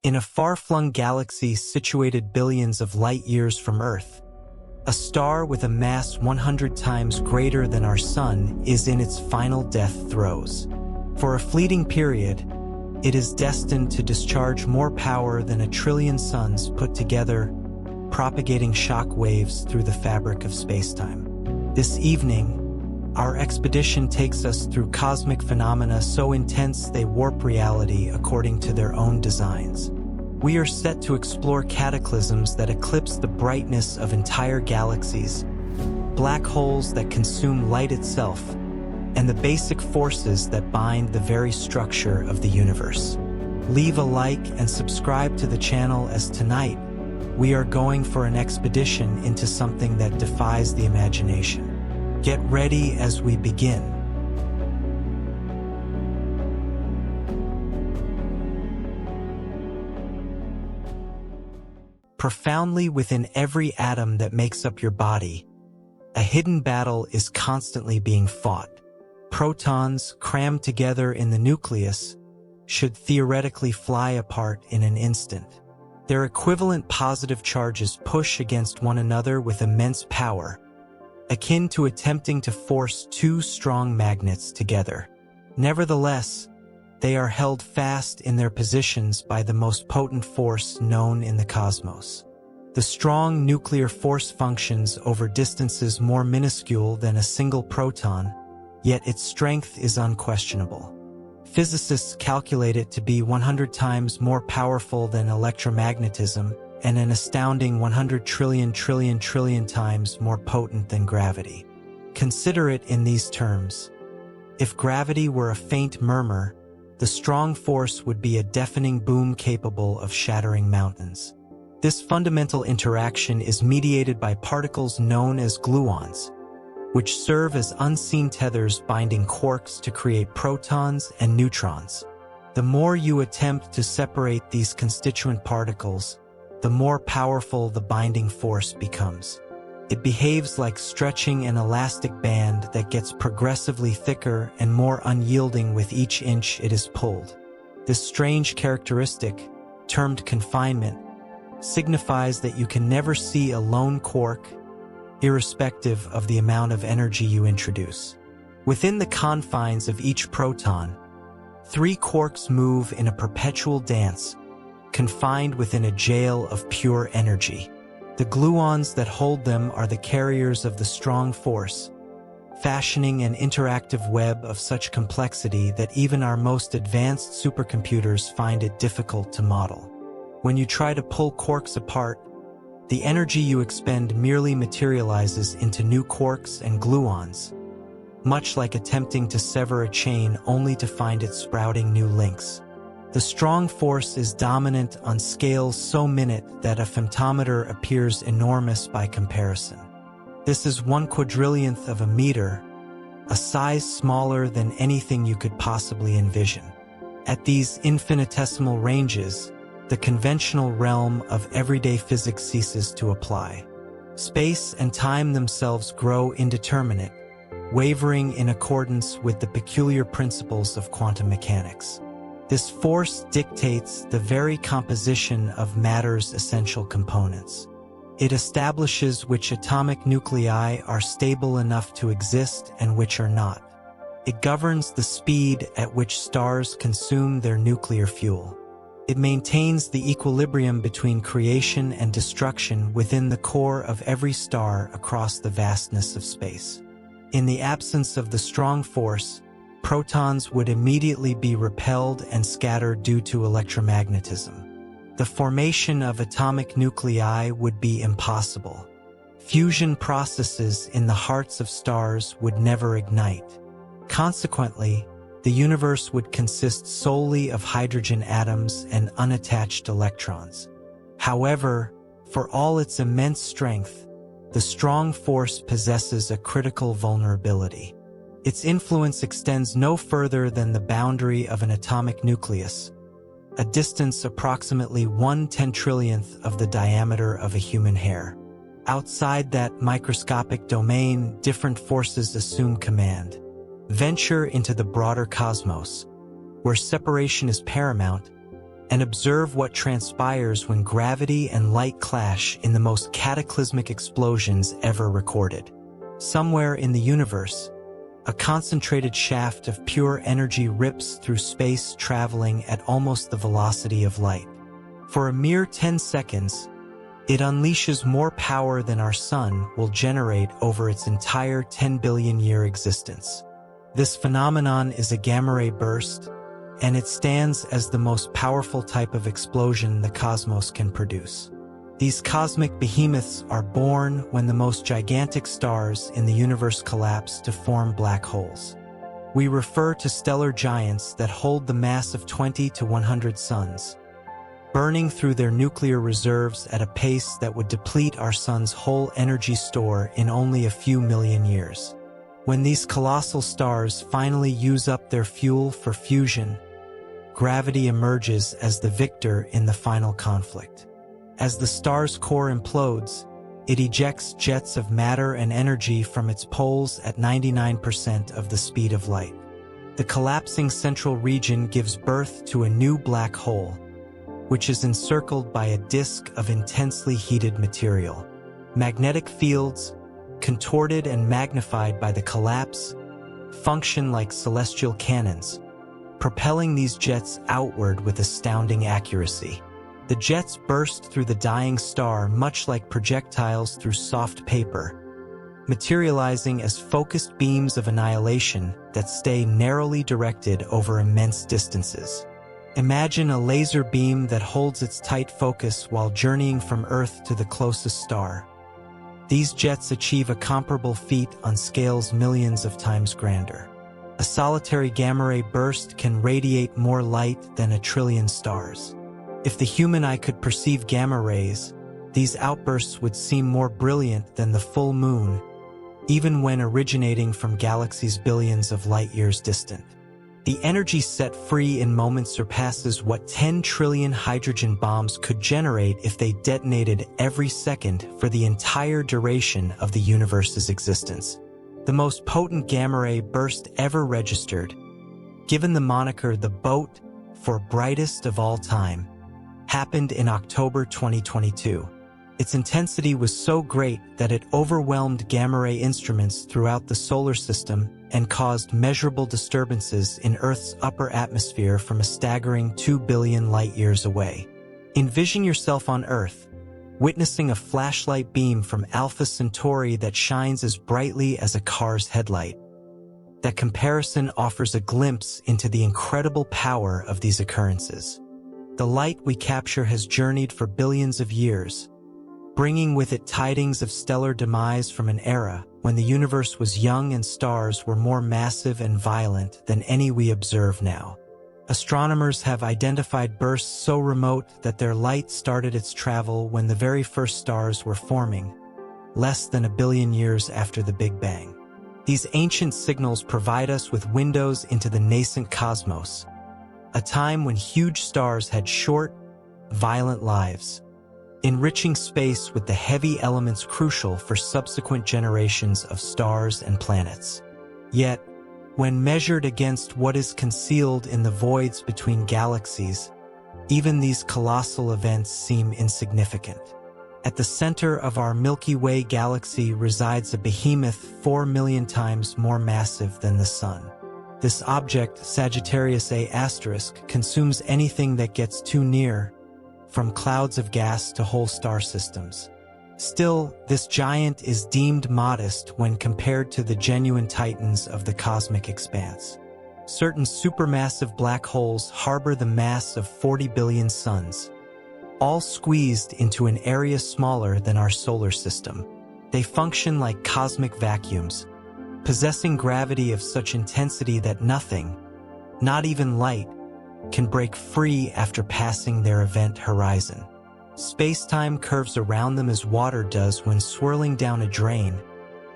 In a far-flung galaxy situated billions of light-years from Earth, a star with a mass 100 times greater than our Sun is in its final death throes. For a fleeting period, it is destined to discharge more power than 1 trillion suns put together, propagating shock waves through the fabric of spacetime. This evening, our expedition takes us through cosmic phenomena so intense they warp reality according to their own designs. We are set to explore cataclysms that eclipse the brightness of entire galaxies, black holes that consume light itself, and the basic forces that bind the very structure of the universe. Leave a like and subscribe to the channel, as tonight, we are going for an expedition into something that defies the imagination. Get ready as we begin. Profoundly within every atom that makes up your body, a hidden battle is constantly being fought. Protons, crammed together in the nucleus, should theoretically fly apart in an instant. Their equivalent positive charges push against one another with immense power, akin to attempting to force two strong magnets together. Nevertheless, they are held fast in their positions by the most potent force known in the cosmos. The strong nuclear force functions over distances more minuscule than a single proton, yet its strength is unquestionable. Physicists calculate it to be 100 times more powerful than electromagnetism and an astounding 100 trillion times more potent than gravity. Consider it in these terms. If gravity were a faint murmur, the strong force would be a deafening boom capable of shattering mountains. This fundamental interaction is mediated by particles known as gluons, which serve as unseen tethers binding quarks to create protons and neutrons. The more you attempt to separate these constituent particles, the more powerful the binding force becomes. It behaves like stretching an elastic band that gets progressively thicker and more unyielding with each inch it is pulled. This strange characteristic, termed confinement, signifies that you can never see a lone quark, irrespective of the amount of energy you introduce. Within the confines of each proton, 3 quarks move in a perpetual dance, confined within a jail of pure energy. The gluons that hold them are the carriers of the strong force, fashioning an interactive web of such complexity that even our most advanced supercomputers find it difficult to model. When you try to pull quarks apart, the energy you expend merely materializes into new quarks and gluons, much like attempting to sever a chain only to find it sprouting new links. The strong force is dominant on scales so minute that a femtometer appears enormous by comparison. This is 1/quadrillionth of a meter, a size smaller than anything you could possibly envision. At these infinitesimal ranges, the conventional realm of everyday physics ceases to apply. Space and time themselves grow indeterminate, wavering in accordance with the peculiar principles of quantum mechanics. This force dictates the very composition of matter's essential components. It establishes which atomic nuclei are stable enough to exist and which are not. It governs the speed at which stars consume their nuclear fuel. It maintains the equilibrium between creation and destruction within the core of every star across the vastness of space. In the absence of the strong force, protons would immediately be repelled and scattered due to electromagnetism. The formation of atomic nuclei would be impossible. Fusion processes in the hearts of stars would never ignite. Consequently, the universe would consist solely of hydrogen atoms and unattached electrons. However, for all its immense strength, the strong force possesses a critical vulnerability. Its influence extends no further than the boundary of an atomic nucleus, a distance approximately 1/10,000,000,000th of the diameter of a human hair. Outside that microscopic domain, different forces assume command. Venture into the broader cosmos, where separation is paramount, and observe what transpires when gravity and light clash in the most cataclysmic explosions ever recorded. Somewhere in the universe, a concentrated shaft of pure energy rips through space, traveling at almost the velocity of light. For a mere 10 seconds, it unleashes more power than our sun will generate over its entire 10 billion-year existence. This phenomenon is a gamma-ray burst, and it stands as the most powerful type of explosion the cosmos can produce. These cosmic behemoths are born when the most gigantic stars in the universe collapse to form black holes. We refer to stellar giants that hold the mass of 20 to 100 suns, burning through their nuclear reserves at a pace that would deplete our sun's whole energy store in only a few million years. When these colossal stars finally use up their fuel for fusion, gravity emerges as the victor in the final conflict. As the star's core implodes, it ejects jets of matter and energy from its poles at 99% of the speed of light. The collapsing central region gives birth to a new black hole, which is encircled by a disk of intensely heated material. Magnetic fields, contorted and magnified by the collapse, function like celestial cannons, propelling these jets outward with astounding accuracy. The jets burst through the dying star much like projectiles through soft paper, materializing as focused beams of annihilation that stay narrowly directed over immense distances. Imagine a laser beam that holds its tight focus while journeying from Earth to the closest star. These jets achieve a comparable feat on scales millions of times grander. A solitary gamma-ray burst can radiate more light than a trillion stars. If the human eye could perceive gamma rays, these outbursts would seem more brilliant than the full moon, even when originating from galaxies billions of light-years distant. The energy set free in moments surpasses what 10 trillion hydrogen bombs could generate if they detonated every second for the entire duration of the universe's existence. The most potent gamma-ray burst ever registered, given the moniker the boat for brightest of all time, happened in October 2022. Its intensity was so great that it overwhelmed gamma-ray instruments throughout the solar system and caused measurable disturbances in Earth's upper atmosphere from a staggering 2 billion light-years away. Envision yourself on Earth, witnessing a flashlight beam from Alpha Centauri that shines as brightly as a car's headlight. That comparison offers a glimpse into the incredible power of these occurrences. The light we capture has journeyed for billions of years, bringing with it tidings of stellar demise from an era when the universe was young and stars were more massive and violent than any we observe now. Astronomers have identified bursts so remote that their light started its travel when the very first stars were forming, less than a billion years after the Big Bang. These ancient signals provide us with windows into the nascent cosmos, a time when huge stars had short, violent lives, enriching space with the heavy elements crucial for subsequent generations of stars and planets. Yet, when measured against what is concealed in the voids between galaxies, even these colossal events seem insignificant. At the center of our Milky Way galaxy resides a behemoth 4 million times more massive than the Sun. This object, Sagittarius A*, consumes anything that gets too near, from clouds of gas to whole star systems. Still, this giant is deemed modest when compared to the genuine titans of the cosmic expanse. Certain supermassive black holes harbor the mass of 40 billion suns, all squeezed into an area smaller than our solar system. They function like cosmic vacuums, possessing gravity of such intensity that nothing, not even light, can break free after passing their event horizon. Space-time curves around them as water does when swirling down a drain,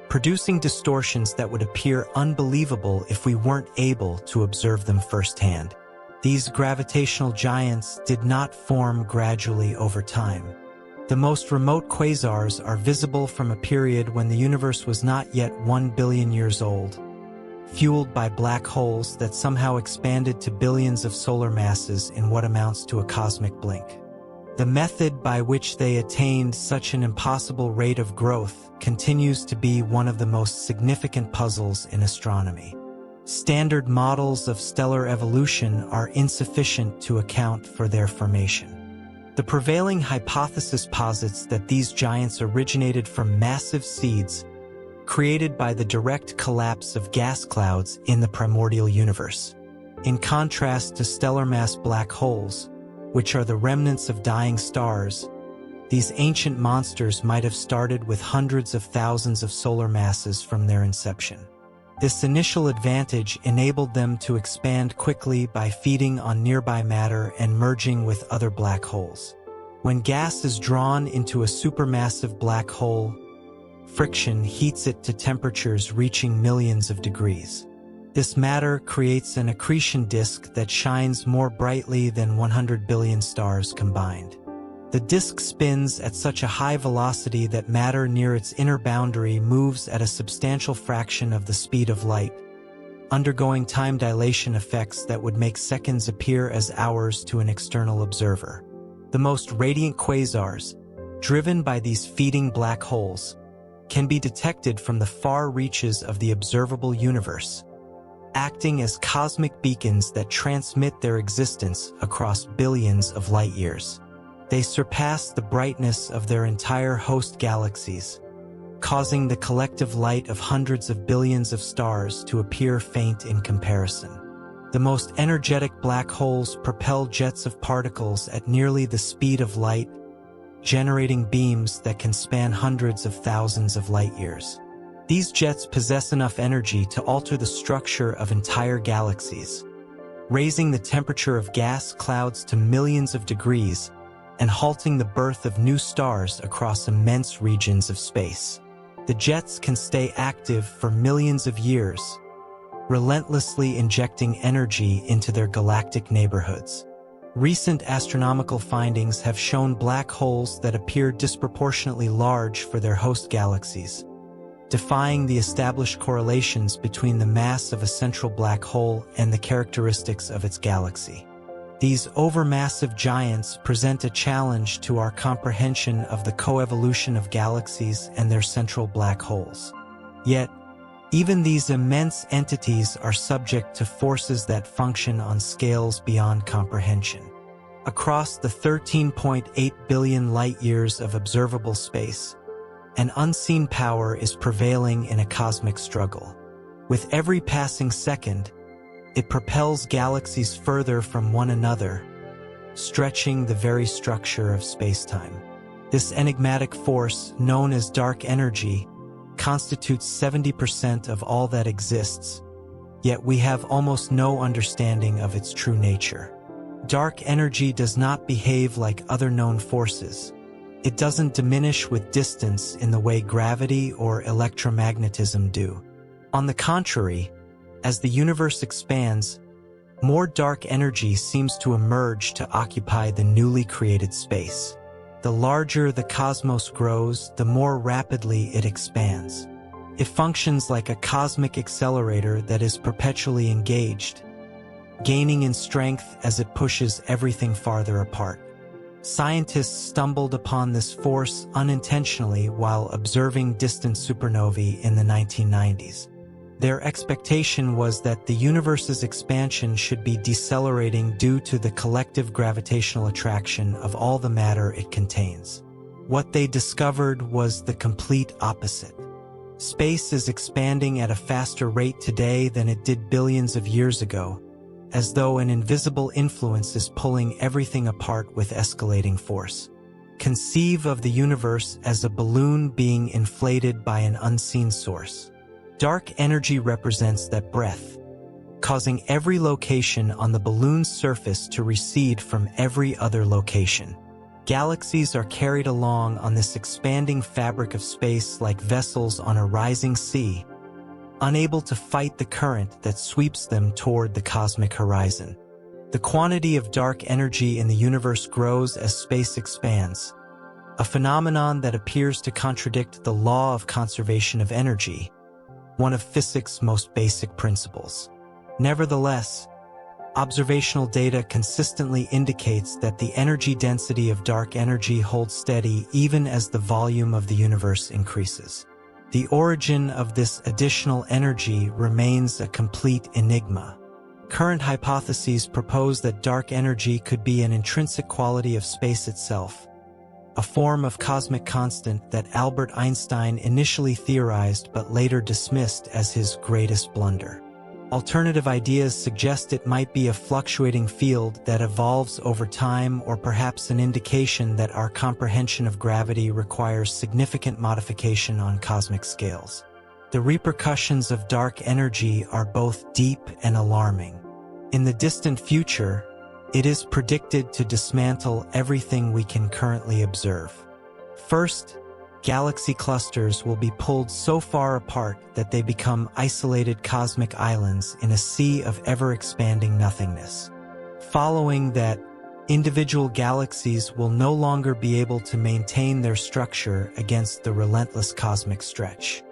producing distortions that would appear unbelievable if we weren't able to observe them firsthand. These gravitational giants did not form gradually over time. The most remote quasars are visible from a period when the universe was not yet 1 billion years old, fueled by black holes that somehow expanded to billions of solar masses in what amounts to a cosmic blink. The method by which they attained such an impossible rate of growth continues to be one of the most significant puzzles in astronomy. Standard models of stellar evolution are insufficient to account for their formation. The prevailing hypothesis posits that these giants originated from massive seeds created by the direct collapse of gas clouds in the primordial universe. In contrast to stellar mass black holes, which are the remnants of dying stars, these ancient monsters might have started with hundreds of thousands of solar masses from their inception. This initial advantage enabled them to expand quickly by feeding on nearby matter and merging with other black holes. When gas is drawn into a supermassive black hole, friction heats it to temperatures reaching millions of degrees. This matter creates an accretion disk that shines more brightly than 100 billion stars combined. The disk spins at such a high velocity that matter near its inner boundary moves at a substantial fraction of the speed of light, undergoing time dilation effects that would make seconds appear as hours to an external observer. The most radiant quasars, driven by these feeding black holes, can be detected from the far reaches of the observable universe, acting as cosmic beacons that transmit their existence across billions of light years. They surpass the brightness of their entire host galaxies, causing the collective light of hundreds of billions of stars to appear faint in comparison. The most energetic black holes propel jets of particles at nearly the speed of light, generating beams that can span hundreds of thousands of light years. These jets possess enough energy to alter the structure of entire galaxies, raising the temperature of gas clouds to millions of degrees and halting the birth of new stars across immense regions of space. The jets can stay active for millions of years, relentlessly injecting energy into their galactic neighborhoods. Recent astronomical findings have shown black holes that appear disproportionately large for their host galaxies, defying the established correlations between the mass of a central black hole and the characteristics of its galaxy. These overmassive giants present a challenge to our comprehension of the coevolution of galaxies and their central black holes. Yet, even these immense entities are subject to forces that function on scales beyond comprehension. Across the 13.8 billion light-years of observable space, an unseen power is prevailing in a cosmic struggle. With every passing second, it propels galaxies further from one another, stretching the very structure of space-time. This enigmatic force, known as dark energy, constitutes 70% of all that exists, yet we have almost no understanding of its true nature. Dark energy does not behave like other known forces. It doesn't diminish with distance in the way gravity or electromagnetism do. On the contrary, as the universe expands, more dark energy seems to emerge to occupy the newly created space. The larger the cosmos grows, the more rapidly it expands. It functions like a cosmic accelerator that is perpetually engaged, gaining in strength as it pushes everything farther apart. Scientists stumbled upon this force unintentionally while observing distant supernovae in the 1990s. Their expectation was that the universe's expansion should be decelerating due to the collective gravitational attraction of all the matter it contains. What they discovered was the complete opposite. Space is expanding at a faster rate today than it did billions of years ago, as though an invisible influence is pulling everything apart with escalating force. Conceive of the universe as a balloon being inflated by an unseen source. Dark energy represents that breath, causing every location on the balloon's surface to recede from every other location. Galaxies are carried along on this expanding fabric of space like vessels on a rising sea, unable to fight the current that sweeps them toward the cosmic horizon. The quantity of dark energy in the universe grows as space expands, a phenomenon that appears to contradict the law of conservation of energy. one of physics' most basic principles. Nevertheless, observational data consistently indicates that the energy density of dark energy holds steady even as the volume of the universe increases. The origin of this additional energy remains a complete enigma. Current hypotheses propose that dark energy could be an intrinsic quality of space itself, a form of cosmic constant that Albert Einstein initially theorized but later dismissed as his greatest blunder. Alternative ideas suggest it might be a fluctuating field that evolves over time, or perhaps an indication that our comprehension of gravity requires significant modification on cosmic scales. The repercussions of dark energy are both deep and alarming. In the distant future, it is predicted to dismantle everything we can currently observe. First, galaxy clusters will be pulled so far apart that they become isolated cosmic islands in a sea of ever-expanding nothingness. Following that, individual galaxies will no longer be able to maintain their structure against the relentless cosmic stretch.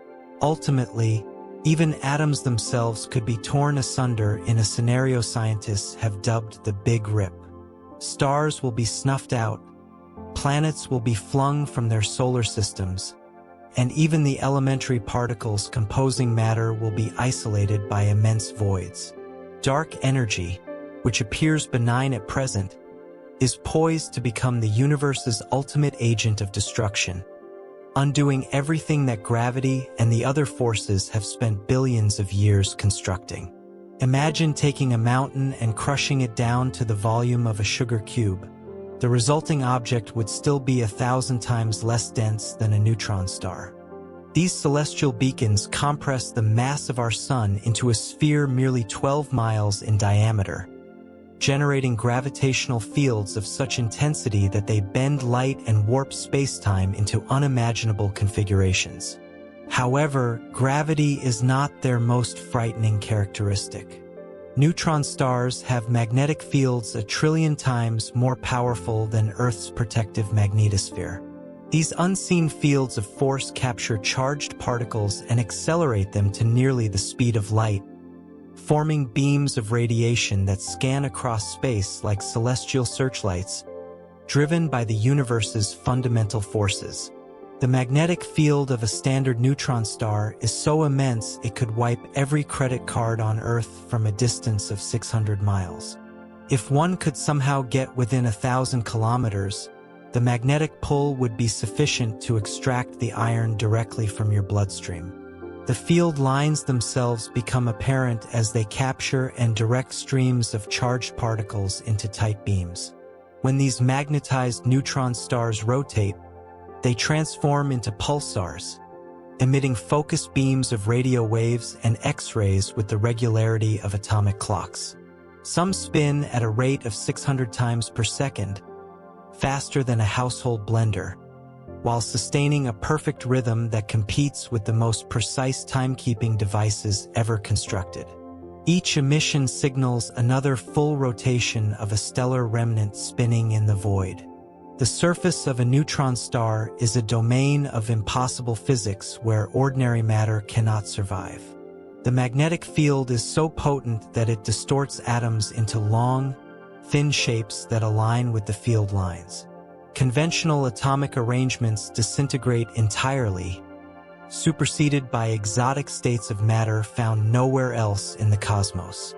Ultimately, even atoms themselves could be torn asunder in a scenario scientists have dubbed the Big Rip. Stars will be snuffed out, planets will be flung from their solar systems, and even the elementary particles composing matter will be isolated by immense voids. Dark energy, which appears benign at present, is poised to become the universe's ultimate agent of destruction, undoing everything that gravity and the other forces have spent billions of years constructing. Imagine taking a mountain and crushing it down to the volume of a sugar cube. The resulting object would still be 1,000 times less dense than a neutron star. These celestial beacons compress the mass of our sun into a sphere merely 12 miles in diameter, generating gravitational fields of such intensity that they bend light and warp space-time into unimaginable configurations. However, gravity is not their most frightening characteristic. Neutron stars have magnetic fields 1 trillion times more powerful than Earth's protective magnetosphere. These unseen fields of force capture charged particles and accelerate them to nearly the speed of light, forming beams of radiation that scan across space like celestial searchlights, driven by the universe's fundamental forces. The magnetic field of a standard neutron star is so immense it could wipe every credit card on Earth from a distance of 600 miles. If one could somehow get within 1,000 kilometers, the magnetic pull would be sufficient to extract the iron directly from your bloodstream. The field lines themselves become apparent as they capture and direct streams of charged particles into tight beams. When these magnetized neutron stars rotate, they transform into pulsars, emitting focused beams of radio waves and X-rays with the regularity of atomic clocks. Some spin at a rate of 600 times per second, faster than a household blender, while sustaining a perfect rhythm that competes with the most precise timekeeping devices ever constructed. Each emission signals another full rotation of a stellar remnant spinning in the void. The surface of a neutron star is a domain of impossible physics where ordinary matter cannot survive. The magnetic field is so potent that it distorts atoms into long, thin shapes that align with the field lines. Conventional atomic arrangements disintegrate entirely, superseded by exotic states of matter found nowhere else in the cosmos.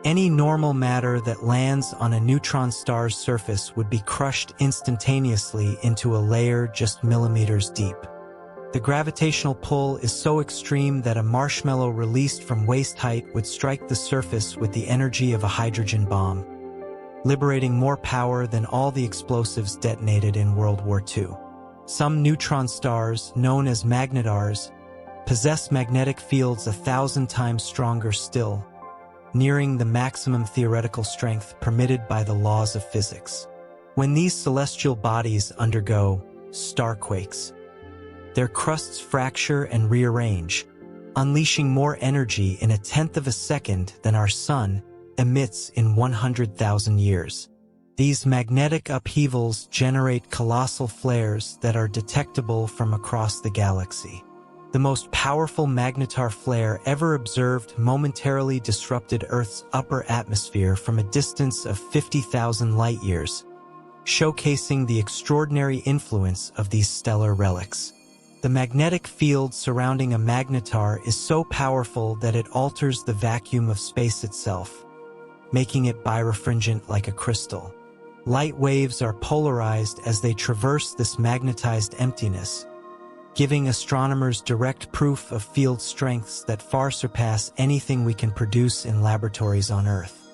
Any normal matter that lands on a neutron star's surface would be crushed instantaneously into a layer just millimeters deep. The gravitational pull is so extreme that a marshmallow released from waist height would strike the surface with the energy of a hydrogen bomb, liberating more power than all the explosives detonated in World War II. Some neutron stars, known as magnetars, possess magnetic fields 1,000 times stronger still, nearing the maximum theoretical strength permitted by the laws of physics. When these celestial bodies undergo starquakes, their crusts fracture and rearrange, unleashing more energy in 1/10 of a second than our sun emits in 100,000 years. These magnetic upheavals generate colossal flares that are detectable from across the galaxy. The most powerful magnetar flare ever observed momentarily disrupted Earth's upper atmosphere from a distance of 50,000 light-years, showcasing the extraordinary influence of these stellar relics. The magnetic field surrounding a magnetar is so powerful that it alters the vacuum of space itself, making it birefringent like a crystal. Light waves are polarized as they traverse this magnetized emptiness, giving astronomers direct proof of field strengths that far surpass anything we can produce in laboratories on Earth.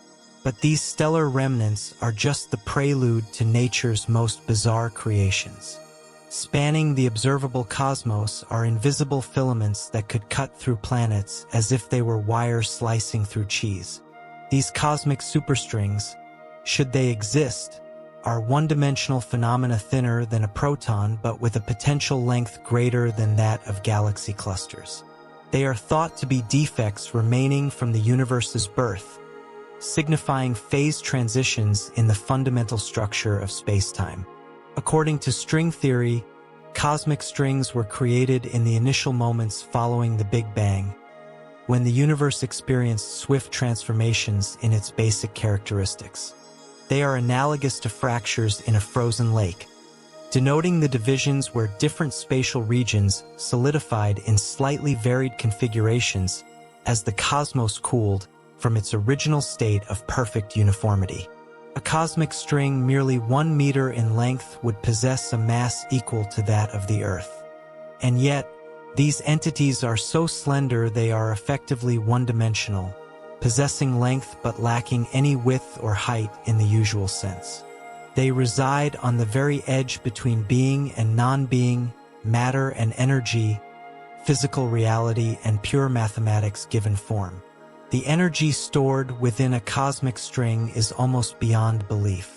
But these stellar remnants are just the prelude to nature's most bizarre creations. Spanning the observable cosmos are invisible filaments that could cut through planets as if they were wires slicing through cheese. These cosmic superstrings, should they exist, are one-dimensional phenomena thinner than a proton but with a potential length greater than that of galaxy clusters. They are thought to be defects remaining from the universe's birth, signifying phase transitions in the fundamental structure of space-time. According to string theory, cosmic strings were created in the initial moments following the Big Bang, when the universe experienced swift transformations in its basic characteristics. They are analogous to fractures in a frozen lake, denoting the divisions where different spatial regions solidified in slightly varied configurations as the cosmos cooled from its original state of perfect uniformity. A cosmic string merely 1 meter in length would possess a mass equal to that of the Earth. And yet, these entities are so slender they are effectively one-dimensional, possessing length but lacking any width or height in the usual sense. They reside on the very edge between being and non-being, matter and energy, physical reality and pure mathematics given form. The energy stored within a cosmic string is almost beyond belief.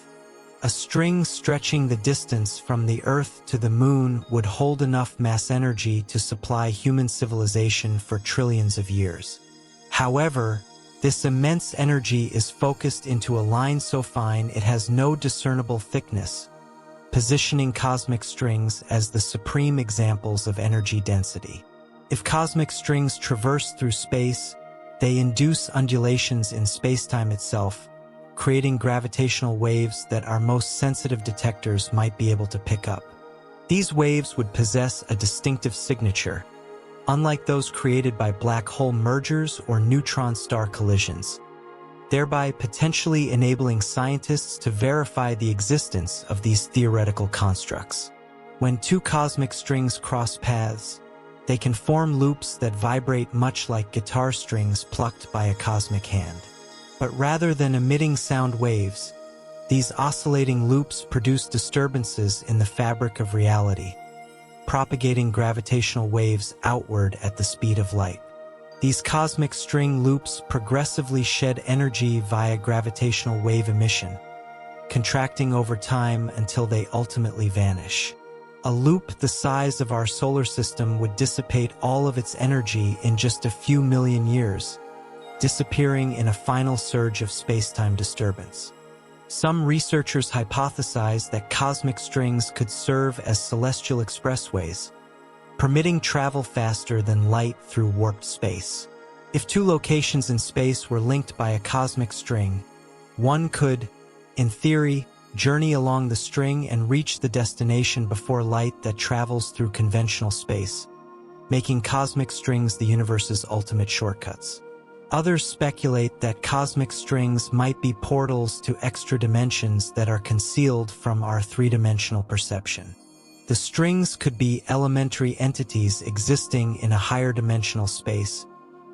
A string stretching the distance from the Earth to the Moon would hold enough mass energy to supply human civilization for trillions of years. However, this immense energy is focused into a line so fine it has no discernible thickness, positioning cosmic strings as the supreme examples of energy density. If cosmic strings traverse through space, they induce undulations in spacetime itself, creating gravitational waves that our most sensitive detectors might be able to pick up. These waves would possess a distinctive signature, unlike those created by black hole mergers or neutron star collisions, thereby potentially enabling scientists to verify the existence of these theoretical constructs. When two cosmic strings cross paths, they can form loops that vibrate much like guitar strings plucked by a cosmic hand. But rather than emitting sound waves, these oscillating loops produce disturbances in the fabric of reality, propagating gravitational waves outward at the speed of light. These cosmic string loops progressively shed energy via gravitational wave emission, contracting over time until they ultimately vanish. A loop the size of our solar system would dissipate all of its energy in just a few million years, disappearing in a final surge of spacetime disturbance. Some researchers hypothesize that cosmic strings could serve as celestial expressways, permitting travel faster than light through warped space. If two locations in space were linked by a cosmic string, one could, in theory, journey along the string and reach the destination before light that travels through conventional space, making cosmic strings the universe's ultimate shortcuts. Others speculate that cosmic strings might be portals to extra dimensions that are concealed from our three-dimensional perception. The strings could be elementary entities existing in a higher dimensional space,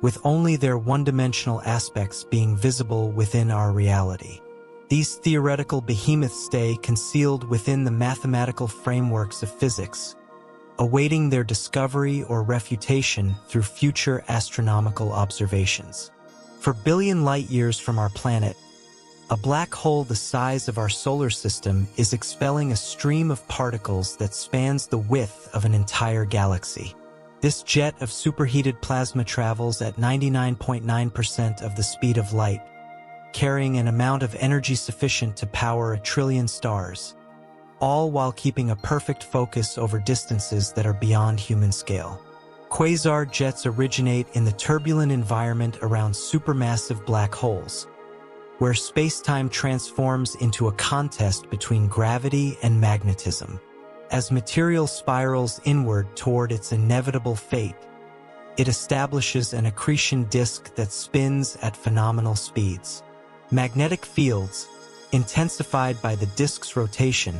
with only their one-dimensional aspects being visible within our reality. These theoretical behemoths stay concealed within the mathematical frameworks of physics, awaiting their discovery or refutation through future astronomical observations. For billion light-years from our planet, a black hole the size of our solar system is expelling a stream of particles that spans the width of an entire galaxy. This jet of superheated plasma travels at 99.9% of the speed of light, carrying an amount of energy sufficient to power 1 trillion stars, all while keeping a perfect focus over distances that are beyond human scale. Quasar jets originate in the turbulent environment around supermassive black holes, where space-time transforms into a contest between gravity and magnetism. As material spirals inward toward its inevitable fate, it establishes an accretion disk that spins at phenomenal speeds. Magnetic fields, intensified by the disk's rotation,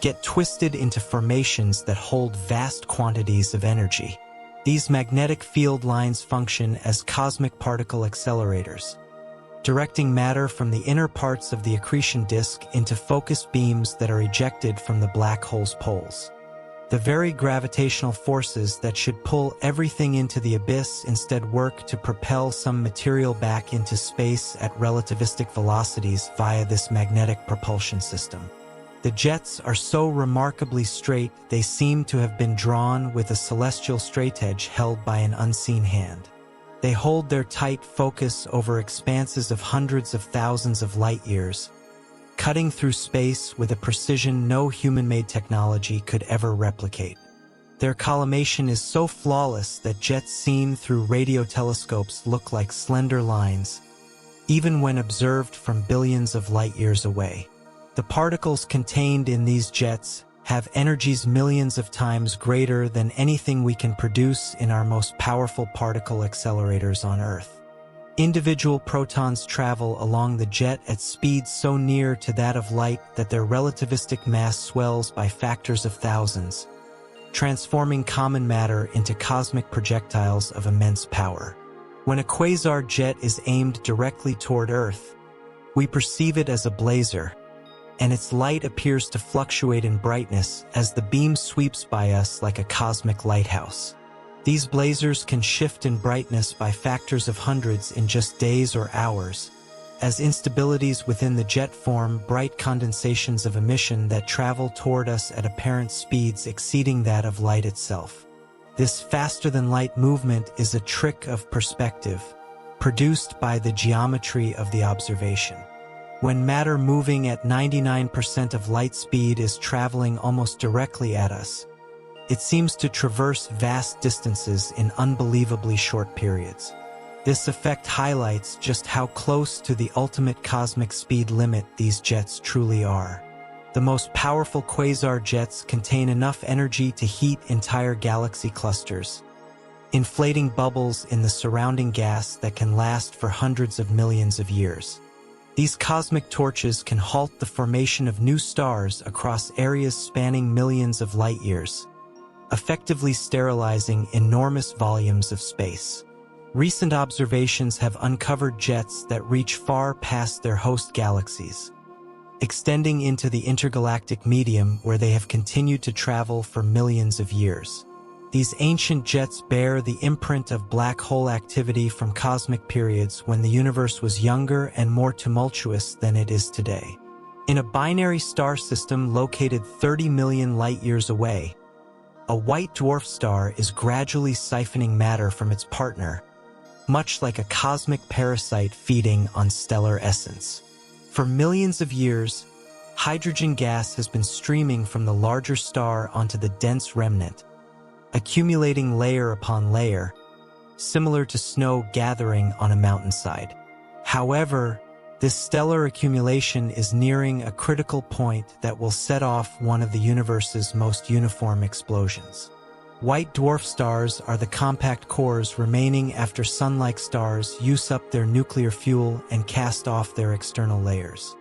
get twisted into formations that hold vast quantities of energy. These magnetic field lines function as cosmic particle accelerators, directing matter from the inner parts of the accretion disk into focused beams that are ejected from the black hole's poles. The very gravitational forces that should pull everything into the abyss instead work to propel some material back into space at relativistic velocities via this magnetic propulsion system. The jets are so remarkably straight they seem to have been drawn with a celestial straightedge held by an unseen hand. They hold their tight focus over expanses of hundreds of thousands of light years, cutting through space with a precision no human-made technology could ever replicate. Their collimation is so flawless that jets seen through radio telescopes look like slender lines, even when observed from billions of light years away. The particles contained in these jets have energies millions of times greater than anything we can produce in our most powerful particle accelerators on Earth. Individual protons travel along the jet at speeds so near to that of light that their relativistic mass swells by factors of thousands, transforming common matter into cosmic projectiles of immense power. When a quasar jet is aimed directly toward Earth, we perceive it as a blazer, and its light appears to fluctuate in brightness as the beam sweeps by us like a cosmic lighthouse. These blazers can shift in brightness by factors of hundreds in just days or hours, as instabilities within the jet form bright condensations of emission that travel toward us at apparent speeds exceeding that of light itself. This faster-than-light movement is a trick of perspective, produced by the geometry of the observation. When matter moving at 99% of light speed is traveling almost directly at us, it seems to traverse vast distances in unbelievably short periods. This effect highlights just how close to the ultimate cosmic speed limit these jets truly are. The most powerful quasar jets contain enough energy to heat entire galaxy clusters, inflating bubbles in the surrounding gas that can last for hundreds of millions of years. These cosmic torches can halt the formation of new stars across areas spanning millions of light years, effectively sterilizing enormous volumes of space. Recent observations have uncovered jets that reach far past their host galaxies, extending into the intergalactic medium where they have continued to travel for millions of years. These ancient jets bear the imprint of black hole activity from cosmic periods when the universe was younger and more tumultuous than it is today. In a binary star system located 30 million light-years away, a white dwarf star is gradually siphoning matter from its partner, much like a cosmic parasite feeding on stellar essence. For millions of years, hydrogen gas has been streaming from the larger star onto the dense remnant, accumulating layer upon layer, similar to snow gathering on a mountainside. However, this stellar accumulation is nearing a critical point that will set off one of the universe's most uniform explosions. White dwarf stars are the compact cores remaining after sun-like stars use up their nuclear fuel and cast off their external layers.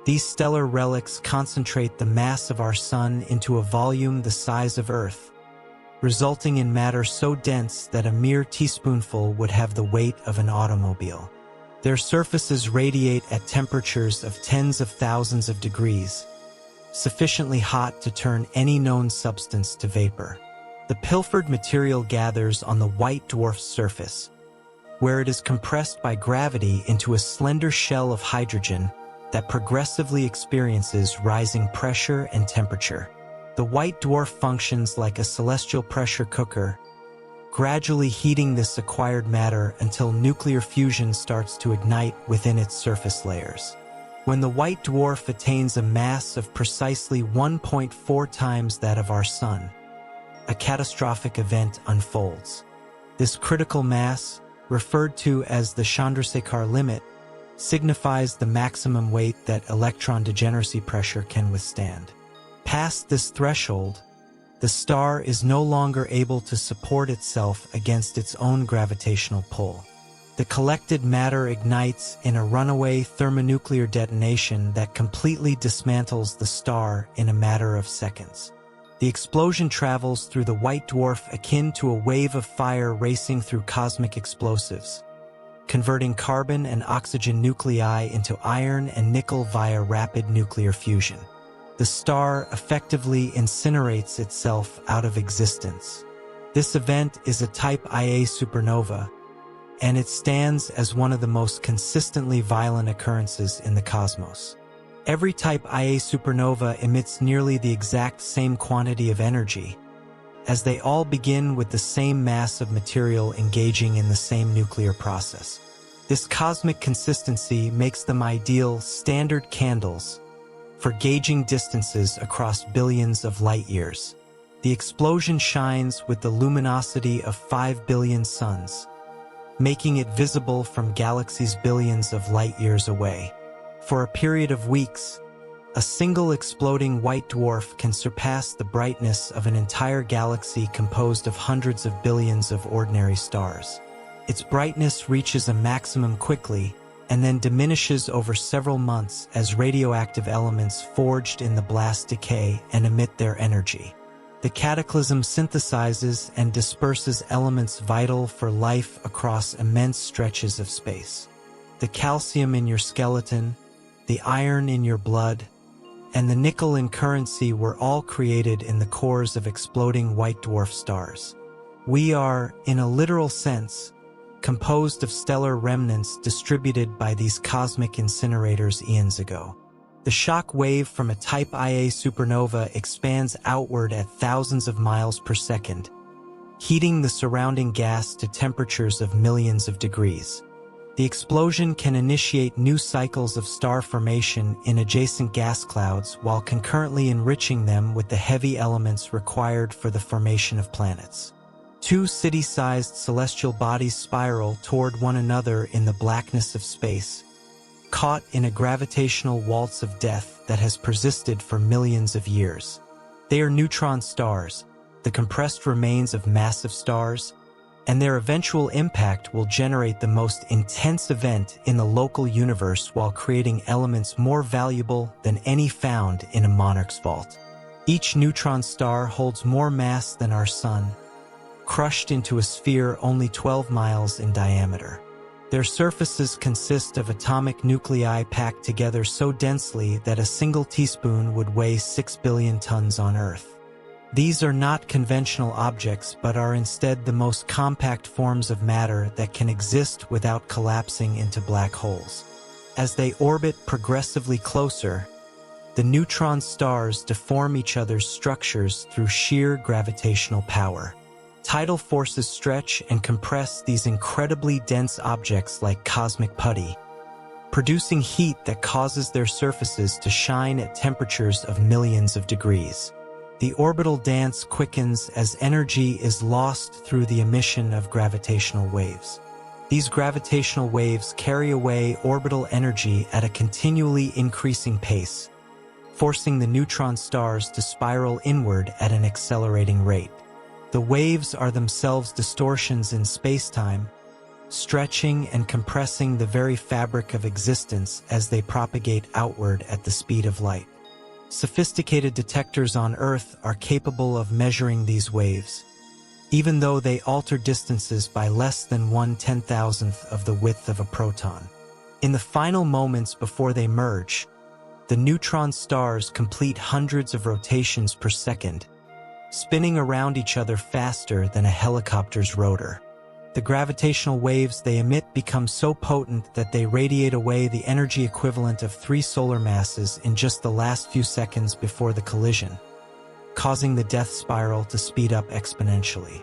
These stellar relics concentrate the mass of our sun into a volume the size of Earth, resulting in matter so dense that a mere teaspoonful would have the weight of an automobile. Their surfaces radiate at temperatures of tens of thousands of degrees, sufficiently hot to turn any known substance to vapor. The pilfered material gathers on the white dwarf's surface, where it is compressed by gravity into a slender shell of hydrogen that progressively experiences rising pressure and temperature. The white dwarf functions like a celestial pressure cooker, gradually heating this acquired matter until nuclear fusion starts to ignite within its surface layers. When the white dwarf attains a mass of precisely 1.4 times that of our sun, a catastrophic event unfolds. This critical mass, referred to as the Chandrasekhar limit, signifies the maximum weight that electron degeneracy pressure can withstand. Past this threshold, the star is no longer able to support itself against its own gravitational pull. The collected matter ignites in a runaway thermonuclear detonation that completely dismantles the star in a matter of seconds. The explosion travels through the white dwarf akin to a wave of fire racing through cosmic explosives, converting carbon and oxygen nuclei into iron and nickel via rapid nuclear fusion. The star effectively incinerates itself out of existence. This event is a type Ia supernova, and it stands as one of the most consistently violent occurrences in the cosmos. Every type Ia supernova emits nearly the exact same quantity of energy, as they all begin with the same mass of material engaging in the same nuclear process. This cosmic consistency makes them ideal standard candles for gauging distances across billions of light years. The explosion shines with the luminosity of 5 billion suns, making it visible from galaxies billions of light years away. For a period of weeks, a single exploding white dwarf can surpass the brightness of an entire galaxy composed of hundreds of billions of ordinary stars. Its brightness reaches a maximum quickly and then diminishes over several months as radioactive elements forged in the blast decay and emit their energy. The cataclysm synthesizes and disperses elements vital for life across immense stretches of space. The calcium in your skeleton, the iron in your blood, and the nickel in currency were all created in the cores of exploding white dwarf stars. We are, in a literal sense, composed of stellar remnants distributed by these cosmic incinerators eons ago. The shock wave from a type Ia supernova expands outward at thousands of miles per second, heating the surrounding gas to temperatures of millions of degrees. The explosion can initiate new cycles of star formation in adjacent gas clouds while concurrently enriching them with the heavy elements required for the formation of planets. Two city-sized celestial bodies spiral toward one another in the blackness of space, caught in a gravitational waltz of death that has persisted for millions of years. They are neutron stars, the compressed remains of massive stars, and their eventual impact will generate the most intense event in the local universe while creating elements more valuable than any found in a monarch's vault. Each neutron star holds more mass than our Sun, crushed into a sphere only 12 miles in diameter. Their surfaces consist of atomic nuclei packed together so densely that a single teaspoon would weigh 6 billion tons on Earth. These are not conventional objects but are instead the most compact forms of matter that can exist without collapsing into black holes. As they orbit progressively closer, the neutron stars deform each other's structures through sheer gravitational power. Tidal forces stretch and compress these incredibly dense objects like cosmic putty, producing heat that causes their surfaces to shine at temperatures of millions of degrees. The orbital dance quickens as energy is lost through the emission of gravitational waves. These gravitational waves carry away orbital energy at a continually increasing pace, forcing the neutron stars to spiral inward at an accelerating rate. The waves are themselves distortions in space-time, stretching and compressing the very fabric of existence as they propagate outward at the speed of light. Sophisticated detectors on Earth are capable of measuring these waves, even though they alter distances by less than 1/10,000th of the width of a proton. In the final moments before they merge, the neutron stars complete hundreds of rotations per second, spinning around each other faster than a helicopter's rotor. The gravitational waves they emit become so potent that they radiate away the energy equivalent of 3 solar masses in just the last few seconds before the collision, causing the death spiral to speed up exponentially.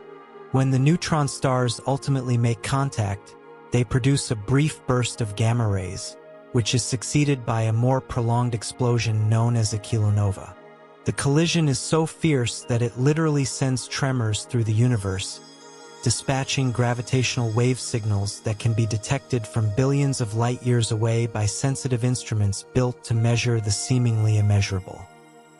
When the neutron stars ultimately make contact, they produce a brief burst of gamma rays, which is succeeded by a more prolonged explosion known as a kilonova. The collision is so fierce that it literally sends tremors through the universe, dispatching gravitational wave signals that can be detected from billions of light-years away by sensitive instruments built to measure the seemingly immeasurable.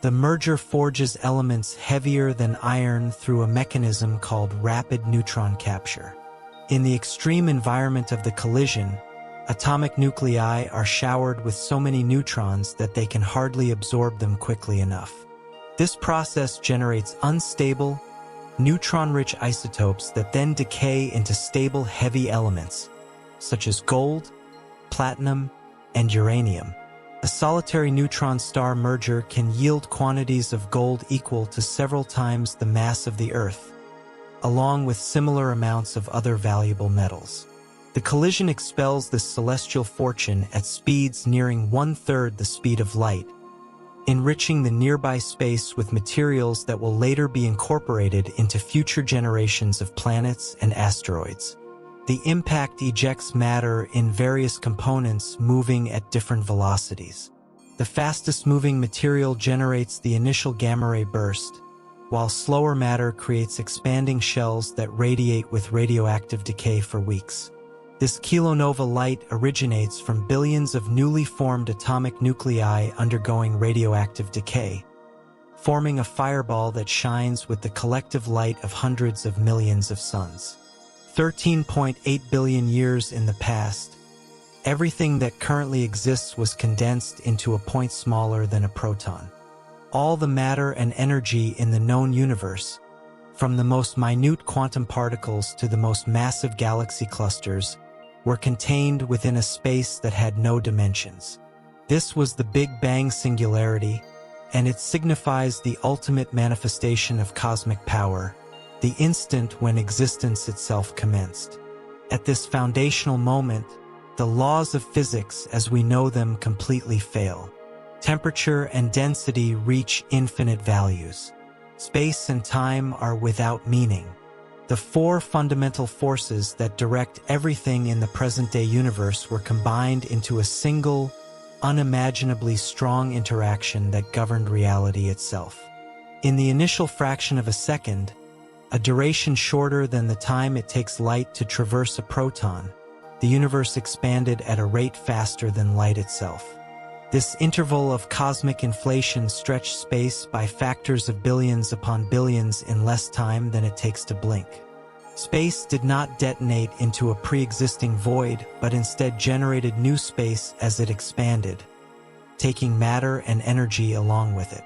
The merger forges elements heavier than iron through a mechanism called rapid neutron capture. In the extreme environment of the collision, atomic nuclei are showered with so many neutrons that they can hardly absorb them quickly enough. This process generates unstable, neutron-rich isotopes that then decay into stable heavy elements, such as gold, platinum, and uranium. A solitary neutron star merger can yield quantities of gold equal to several times the mass of the Earth, along with similar amounts of other valuable metals. The collision expels this celestial fortune at speeds nearing 1/3 the speed of light, enriching the nearby space with materials that will later be incorporated into future generations of planets and asteroids. The impact ejects matter in various components moving at different velocities. The fastest-moving material generates the initial gamma-ray burst, while slower matter creates expanding shells that radiate with radioactive decay for weeks. This kilonova light originates from billions of newly formed atomic nuclei undergoing radioactive decay, forming a fireball that shines with the collective light of hundreds of millions of suns. 13.8 billion years in the past, everything that currently exists was condensed into a point smaller than a proton. All the matter and energy in the known universe, from the most minute quantum particles to the most massive galaxy clusters, were contained within a space that had no dimensions. This was the Big Bang singularity, and it signifies the ultimate manifestation of cosmic power, the instant when existence itself commenced. At this foundational moment, the laws of physics as we know them completely fail. Temperature and density reach infinite values. Space and time are without meaning. The four fundamental forces that direct everything in the present-day universe were combined into a single, unimaginably strong interaction that governed reality itself. In the initial fraction of a second, a duration shorter than the time it takes light to traverse a proton, the universe expanded at a rate faster than light itself. This interval of cosmic inflation stretched space by factors of billions upon billions in less time than it takes to blink. Space did not detonate into a pre-existing void, but instead generated new space as it expanded, taking matter and energy along with it.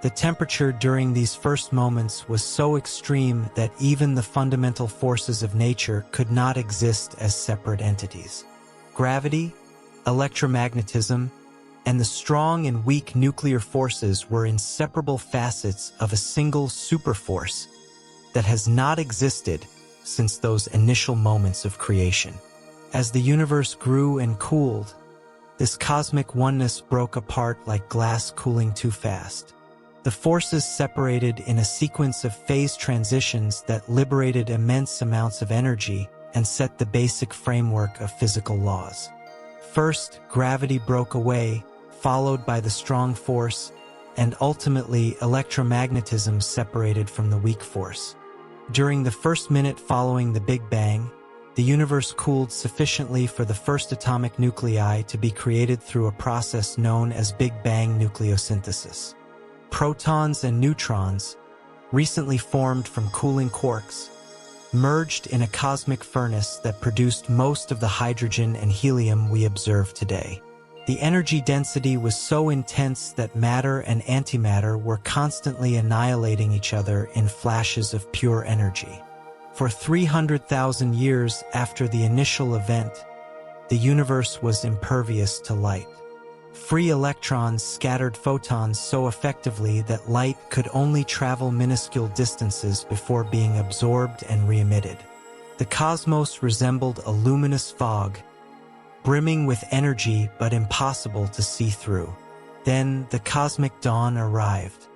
The temperature during these first moments was so extreme that even the fundamental forces of nature could not exist as separate entities. Gravity, electromagnetism, and the strong and weak nuclear forces were inseparable facets of a single superforce that has not existed since those initial moments of creation. As the universe grew and cooled, this cosmic oneness broke apart like glass cooling too fast. The forces separated in a sequence of phase transitions that liberated immense amounts of energy and set the basic framework of physical laws. First, gravity broke away, followed by the strong force, and ultimately electromagnetism separated from the weak force. During the first minute following the Big Bang, the universe cooled sufficiently for the first atomic nuclei to be created through a process known as Big Bang nucleosynthesis. Protons and neutrons, recently formed from cooling quarks, merged in a cosmic furnace that produced most of the hydrogen and helium we observe today. The energy density was so intense that matter and antimatter were constantly annihilating each other in flashes of pure energy. For 300,000 years after the initial event, the universe was impervious to light. Free electrons scattered photons so effectively that light could only travel minuscule distances before being absorbed and re-emitted. The cosmos resembled a luminous fog, brimming with energy but impossible to see through. Then the cosmic dawn arrived.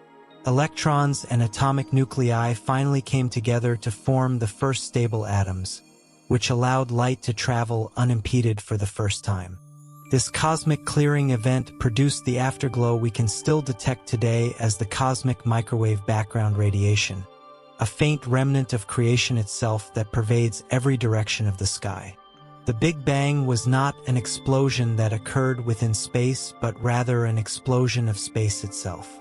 Electrons and atomic nuclei finally came together to form the first stable atoms, which allowed light to travel unimpeded for the first time. This cosmic clearing event produced the afterglow we can still detect today as the cosmic microwave background radiation, a faint remnant of creation itself that pervades every direction of the sky. The Big Bang was not an explosion that occurred within space, but rather an explosion of space itself.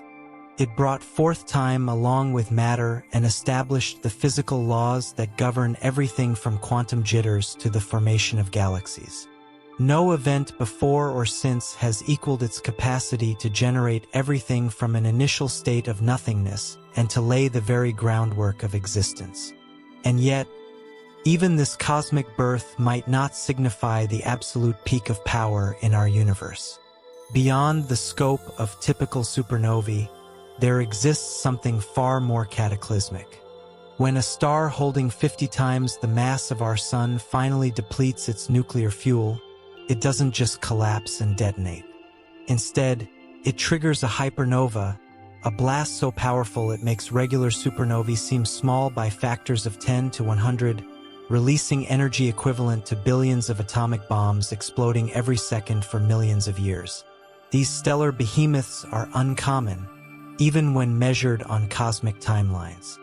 It brought forth time along with matter and established the physical laws that govern everything from quantum jitters to the formation of galaxies. No event before or since has equaled its capacity to generate everything from an initial state of nothingness and to lay the very groundwork of existence. And yet, even this cosmic birth might not signify the absolute peak of power in our universe. Beyond the scope of typical supernovae, there exists something far more cataclysmic. When a star holding 50 times the mass of our Sun finally depletes its nuclear fuel, it doesn't just collapse and detonate. Instead, it triggers a hypernova, a blast so powerful it makes regular supernovae seem small by factors of 10 to 100, releasing energy equivalent to billions of atomic bombs exploding every second for millions of years. These stellar behemoths are uncommon, even when measured on cosmic timelines.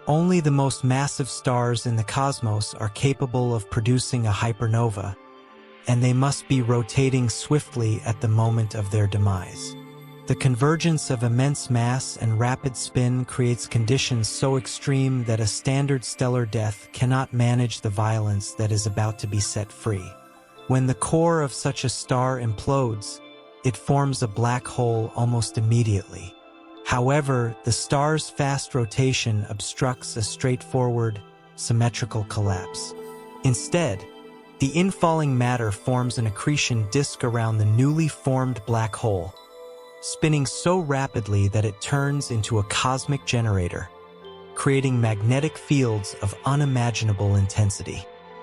Only the most massive stars in the cosmos are capable of producing a hypernova, and they must be rotating swiftly at the moment of their demise. The convergence of immense mass and rapid spin creates conditions so extreme that a standard stellar death cannot manage the violence that is about to be set free. When the core of such a star implodes, it forms a black hole almost immediately. However, the star's fast rotation obstructs a straightforward, symmetrical collapse. Instead, the infalling matter forms an accretion disk around the newly formed black hole, spinning so rapidly that it turns into a cosmic generator, creating magnetic fields of unimaginable intensity.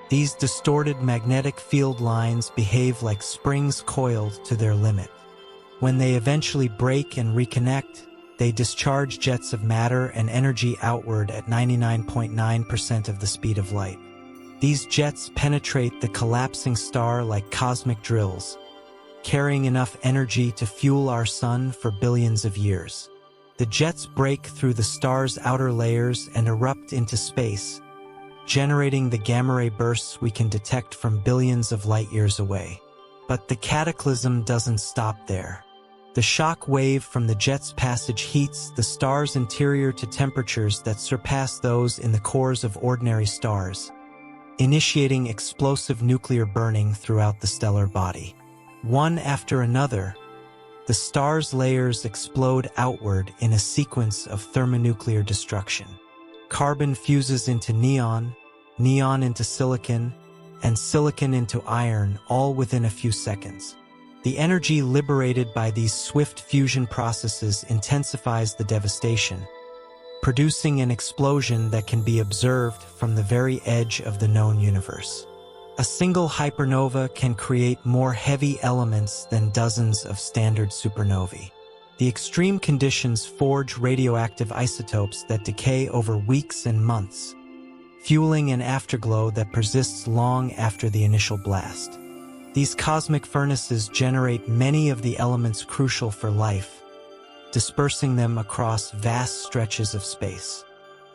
These distorted magnetic field lines behave like springs coiled to their limit. When they eventually break and reconnect, they discharge jets of matter and energy outward at 99.9% of the speed of light. These jets penetrate the collapsing star like cosmic drills, carrying enough energy to fuel our Sun for billions of years. The jets break through the star's outer layers and erupt into space, generating the gamma-ray bursts we can detect from billions of light-years away. But the cataclysm doesn't stop there. The shock wave from the jet's passage heats the star's interior to temperatures that surpass those in the cores of ordinary stars, initiating explosive nuclear burning throughout the stellar body. One after another, the star's layers explode outward in a sequence of thermonuclear destruction. Carbon fuses into neon, neon into silicon, and silicon into iron, all within a few seconds. The energy liberated by these swift fusion processes intensifies the devastation, producing an explosion that can be observed from the very edge of the known universe. A single hypernova can create more heavy elements than dozens of standard supernovae. The extreme conditions forge radioactive isotopes that decay over weeks and months, fueling an afterglow that persists long after the initial blast. These cosmic furnaces generate many of the elements crucial for life, dispersing them across vast stretches of space.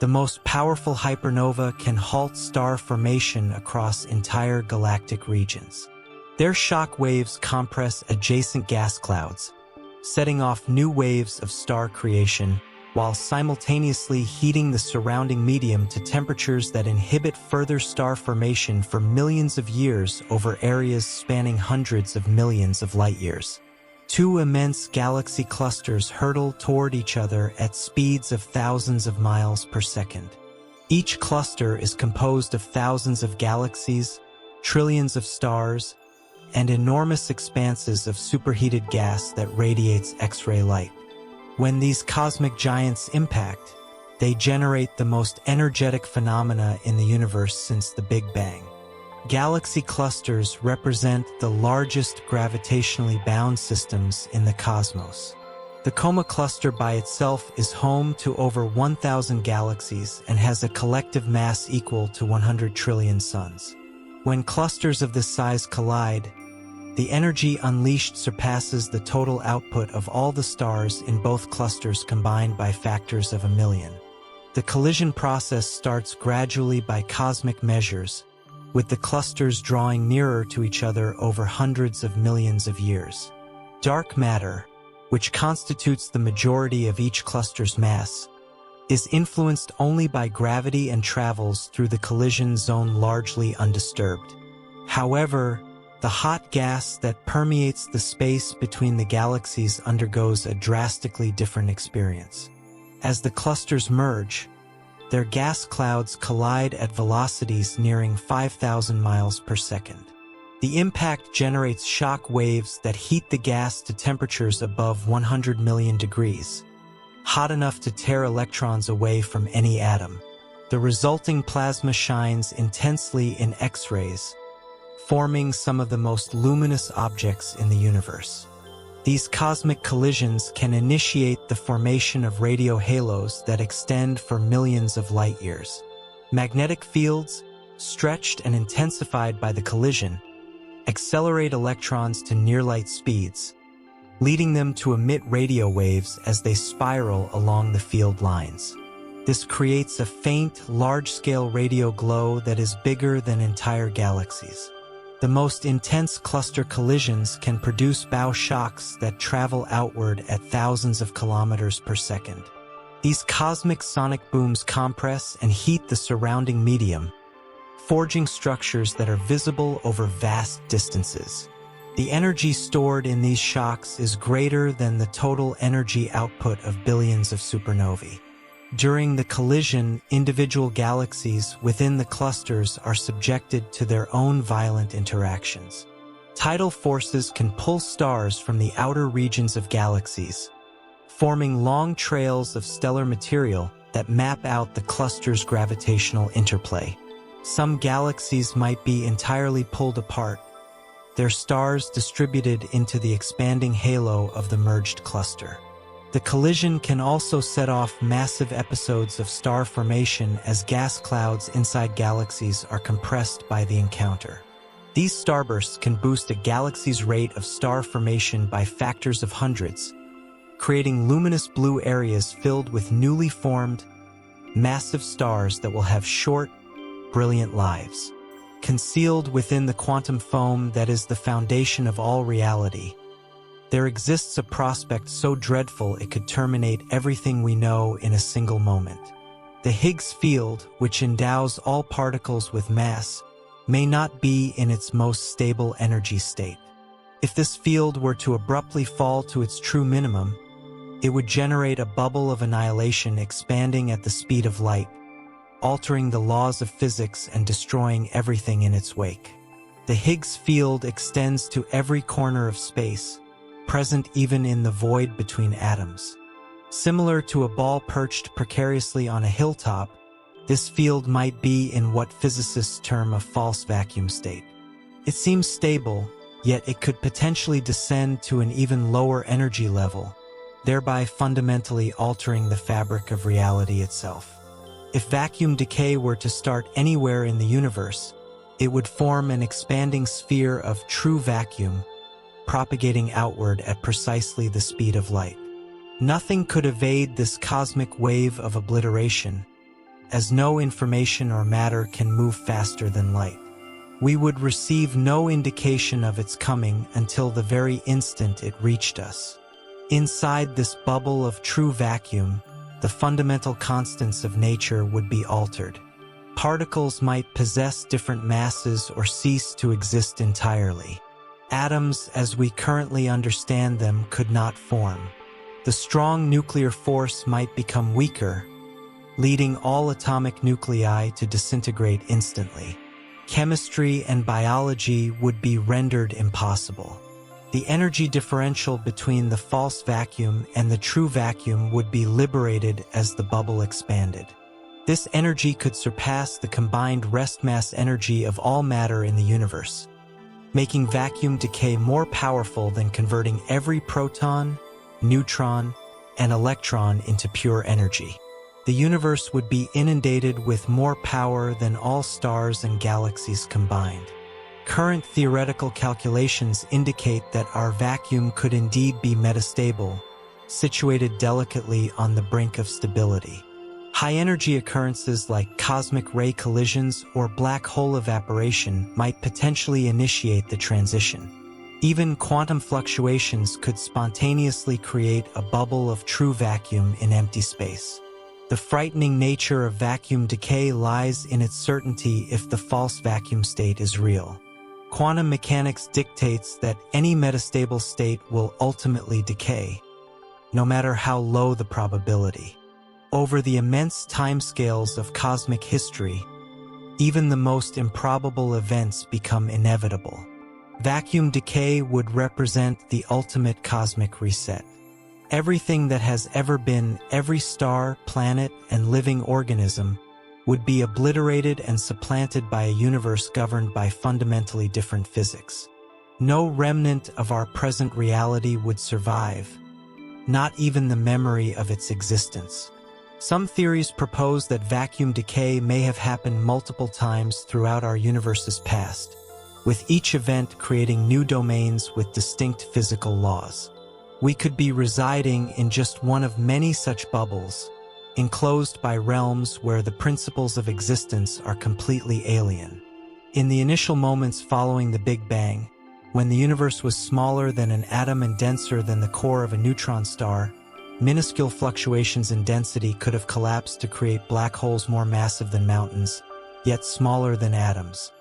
The most powerful hypernova can halt star formation across entire galactic regions. Their shock waves compress adjacent gas clouds, setting off new waves of star creation, while simultaneously heating the surrounding medium to temperatures that inhibit further star formation for millions of years over areas spanning hundreds of millions of light-years. Two immense galaxy clusters hurtle toward each other at speeds of thousands of miles per second. Each cluster is composed of thousands of galaxies, trillions of stars, and enormous expanses of superheated gas that radiates X-ray light. When these cosmic giants impact, they generate the most energetic phenomena in the universe since the Big Bang. Galaxy clusters represent the largest gravitationally bound systems in the cosmos. The Coma cluster by itself is home to over 1,000 galaxies and has a collective mass equal to 100 trillion suns. When clusters of this size collide, the energy unleashed surpasses the total output of all the stars in both clusters combined by factors of 1 million. The collision process starts gradually by cosmic measures, with the clusters drawing nearer to each other over hundreds of millions of years. Dark matter, which constitutes the majority of each cluster's mass, is influenced only by gravity and travels through the collision zone largely undisturbed. However, the hot gas that permeates the space between the galaxies undergoes a drastically different experience. As the clusters merge, their gas clouds collide at velocities nearing 5,000 miles per second. The impact generates shock waves that heat the gas to temperatures above 100 million degrees, hot enough to tear electrons away from any atom. The resulting plasma shines intensely in X-rays, forming some of the most luminous objects in the universe. These cosmic collisions can initiate the formation of radio halos that extend for millions of light years. Magnetic fields, stretched and intensified by the collision, accelerate electrons to near-light speeds, leading them to emit radio waves as they spiral along the field lines. This creates a faint, large-scale radio glow that is bigger than entire galaxies. The most intense cluster collisions can produce bow shocks that travel outward at thousands of kilometers per second. These cosmic sonic booms compress and heat the surrounding medium, forging structures that are visible over vast distances. The energy stored in these shocks is greater than the total energy output of billions of supernovae. During the collision, individual galaxies within the clusters are subjected to their own violent interactions. Tidal forces can pull stars from the outer regions of galaxies, forming long trails of stellar material that map out the cluster's gravitational interplay. Some galaxies might be entirely pulled apart, their stars distributed into the expanding halo of the merged cluster. The collision can also set off massive episodes of star formation as gas clouds inside galaxies are compressed by the encounter. These starbursts can boost a galaxy's rate of star formation by factors of hundreds, creating luminous blue areas filled with newly formed, massive stars that will have short, brilliant lives. Concealed within the quantum foam that is the foundation of all reality, there exists a prospect so dreadful it could terminate everything we know in a single moment. The Higgs field, which endows all particles with mass, may not be in its most stable energy state. If this field were to abruptly fall to its true minimum, it would generate a bubble of annihilation expanding at the speed of light, altering the laws of physics and destroying everything in its wake. The Higgs field extends to every corner of space, present even in the void between atoms. Similar to a ball perched precariously on a hilltop, this field might be in what physicists term a false vacuum state. It seems stable, yet it could potentially descend to an even lower energy level, thereby fundamentally altering the fabric of reality itself. If vacuum decay were to start anywhere in the universe, it would form an expanding sphere of true vacuum, propagating outward at precisely the speed of light. Nothing could evade this cosmic wave of obliteration, as no information or matter can move faster than light. We would receive no indication of its coming until the very instant it reached us. Inside this bubble of true vacuum, the fundamental constants of nature would be altered. Particles might possess different masses or cease to exist entirely. Atoms, as we currently understand them, could not form. The strong nuclear force might become weaker, leading all atomic nuclei to disintegrate instantly. Chemistry and biology would be rendered impossible. The energy differential between the false vacuum and the true vacuum would be liberated as the bubble expanded. This energy could surpass the combined rest mass energy of all matter in the universe, making vacuum decay more powerful than converting every proton, neutron, and electron into pure energy. The universe would be inundated with more power than all stars and galaxies combined. Current theoretical calculations indicate that our vacuum could indeed be metastable, situated delicately on the brink of stability. High-energy occurrences like cosmic ray collisions or black hole evaporation might potentially initiate the transition. Even quantum fluctuations could spontaneously create a bubble of true vacuum in empty space. The frightening nature of vacuum decay lies in its certainty if the false vacuum state is real. Quantum mechanics dictates that any metastable state will ultimately decay, no matter how low the probability. Over the immense timescales of cosmic history, even the most improbable events become inevitable. Vacuum decay would represent the ultimate cosmic reset. Everything that has ever been, every star, planet, and living organism, would be obliterated and supplanted by a universe governed by fundamentally different physics. No remnant of our present reality would survive, not even the memory of its existence. Some theories propose that vacuum decay may have happened multiple times throughout our universe's past, with each event creating new domains with distinct physical laws. We could be residing in just one of many such bubbles, enclosed by realms where the principles of existence are completely alien. In the initial moments following the Big Bang, when the universe was smaller than an atom and denser than the core of a neutron star, minuscule fluctuations in density could have collapsed to create black holes more massive than mountains, yet smaller than atoms.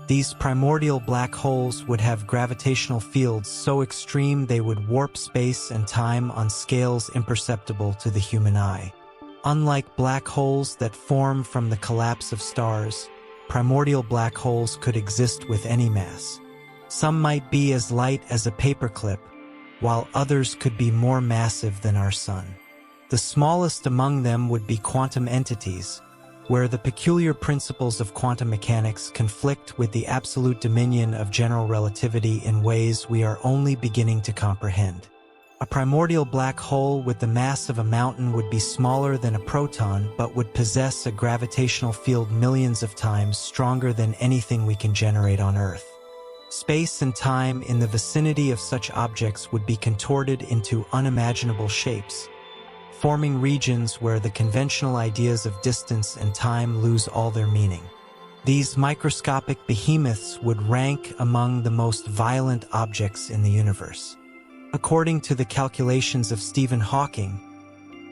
These primordial black holes would have gravitational fields so extreme they would warp space and time on scales imperceptible to the human eye. Unlike black holes that form from the collapse of stars, primordial black holes could exist with any mass. Some might be as light as a paperclip, while others could be more massive than our Sun. The smallest among them would be quantum entities, where the peculiar principles of quantum mechanics conflict with the absolute dominion of general relativity in ways we are only beginning to comprehend. A primordial black hole with the mass of a mountain would be smaller than a proton but would possess a gravitational field millions of times stronger than anything we can generate on Earth. Space and time in the vicinity of such objects would be contorted into unimaginable shapes, forming regions where the conventional ideas of distance and time lose all their meaning. These microscopic behemoths would rank among the most violent objects in the universe. According to the calculations of Stephen Hawking,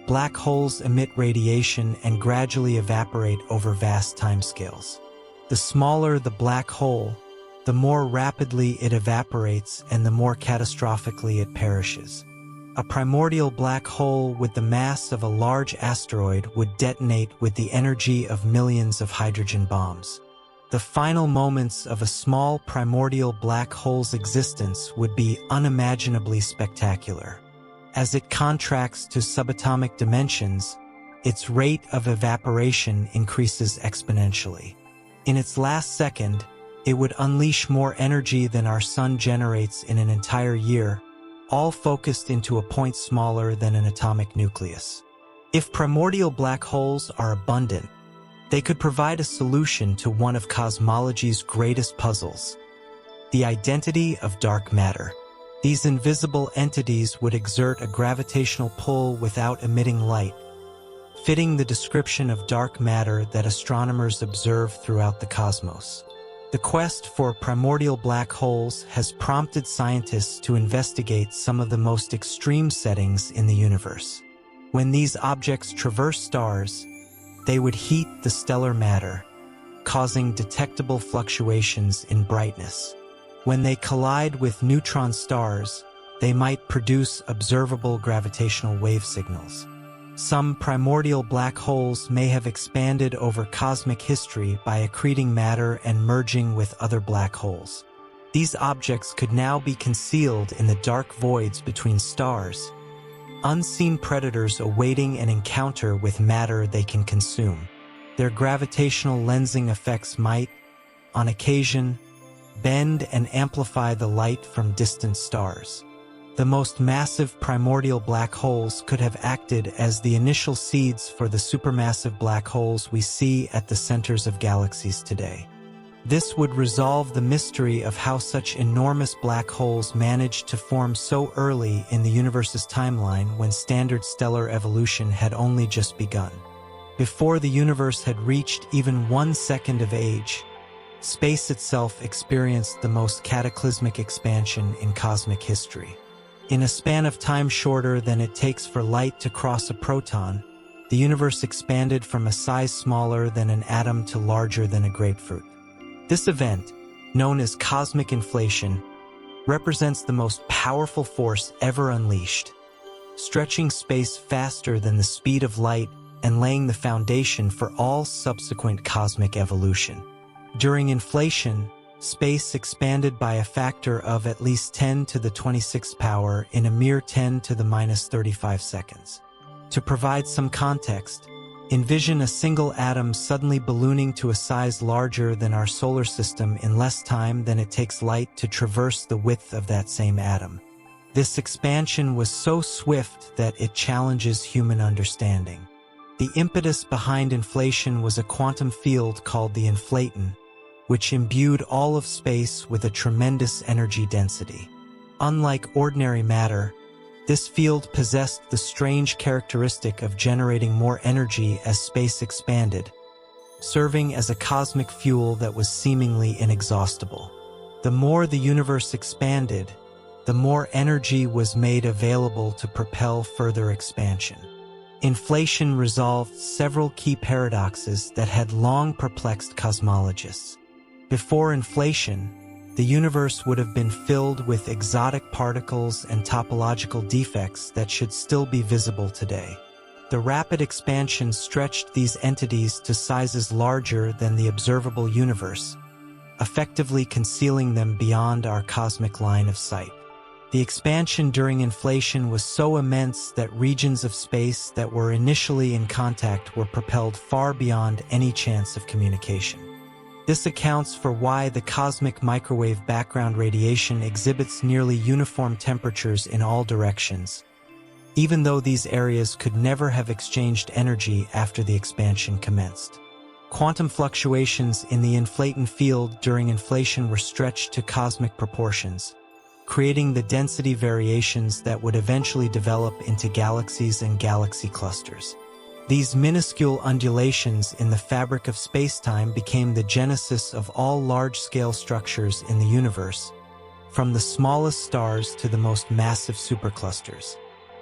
black holes emit radiation and gradually evaporate over vast timescales. The smaller the black hole, the more rapidly it evaporates and the more catastrophically it perishes. A primordial black hole with the mass of a large asteroid would detonate with the energy of millions of hydrogen bombs. The final moments of a small primordial black hole's existence would be unimaginably spectacular. As it contracts to subatomic dimensions, its rate of evaporation increases exponentially. In its last second, it would unleash more energy than our Sun generates in an entire year, all focused into a point smaller than an atomic nucleus. If primordial black holes are abundant, they could provide a solution to one of cosmology's greatest puzzles: the identity of dark matter. These invisible entities would exert a gravitational pull without emitting light, fitting the description of dark matter that astronomers observe throughout the cosmos. The quest for primordial black holes has prompted scientists to investigate some of the most extreme settings in the universe. When these objects traverse stars, they would heat the stellar matter, causing detectable fluctuations in brightness. When they collide with neutron stars, they might produce observable gravitational wave signals. Some primordial black holes may have expanded over cosmic history by accreting matter and merging with other black holes. These objects could now be concealed in the dark voids between stars, unseen predators awaiting an encounter with matter they can consume. Their gravitational lensing effects might, on occasion, bend and amplify the light from distant stars. The most massive primordial black holes could have acted as the initial seeds for the supermassive black holes we see at the centers of galaxies today. This would resolve the mystery of how such enormous black holes managed to form so early in the universe's timeline when standard stellar evolution had only just begun. Before the universe had reached even 1 second of age, space itself experienced the most cataclysmic expansion in cosmic history. In a span of time shorter than it takes for light to cross a proton, the universe expanded from a size smaller than an atom to larger than a grapefruit. This event, known as cosmic inflation, represents the most powerful force ever unleashed, stretching space faster than the speed of light and laying the foundation for all subsequent cosmic evolution. During inflation, space expanded by a factor of at least 10 to the 26th power in a mere 10 to the minus 35 seconds. To provide some context, envision a single atom suddenly ballooning to a size larger than our solar system in less time than it takes light to traverse the width of that same atom. This expansion was so swift that it challenges human understanding. The impetus behind inflation was a quantum field called the inflaton, which imbued all of space with a tremendous energy density. Unlike ordinary matter, this field possessed the strange characteristic of generating more energy as space expanded, serving as a cosmic fuel that was seemingly inexhaustible. The more the universe expanded, the more energy was made available to propel further expansion. Inflation resolved several key paradoxes that had long perplexed cosmologists. Before inflation, the universe would have been filled with exotic particles and topological defects that should still be visible today. The rapid expansion stretched these entities to sizes larger than the observable universe, effectively concealing them beyond our cosmic line of sight. The expansion during inflation was so immense that regions of space that were initially in contact were propelled far beyond any chance of communication. This accounts for why the cosmic microwave background radiation exhibits nearly uniform temperatures in all directions, even though these areas could never have exchanged energy after the expansion commenced. Quantum fluctuations in the inflaton field during inflation were stretched to cosmic proportions, creating the density variations that would eventually develop into galaxies and galaxy clusters. These minuscule undulations in the fabric of spacetime became the genesis of all large-scale structures in the universe, from the smallest stars to the most massive superclusters.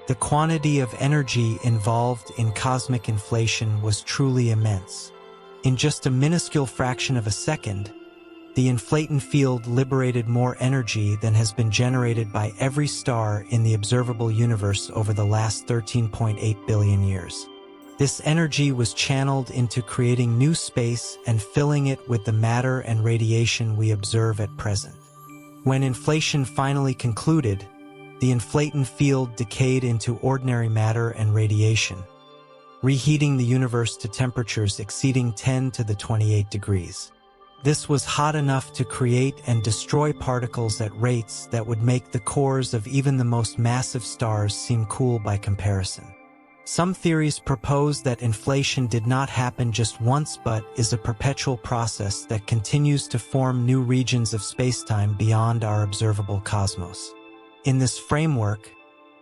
The quantity of energy involved in cosmic inflation was truly immense. In just a minuscule fraction of a second, the inflaton field liberated more energy than has been generated by every star in the observable universe over the last 13.8 billion years. This energy was channeled into creating new space and filling it with the matter and radiation we observe at present. When inflation finally concluded, the inflaton field decayed into ordinary matter and radiation, reheating the universe to temperatures exceeding 10 to the 28 degrees. This was hot enough to create and destroy particles at rates that would make the cores of even the most massive stars seem cool by comparison. Some theories propose that inflation did not happen just once but is a perpetual process that continues to form new regions of spacetime beyond our observable cosmos. In this framework,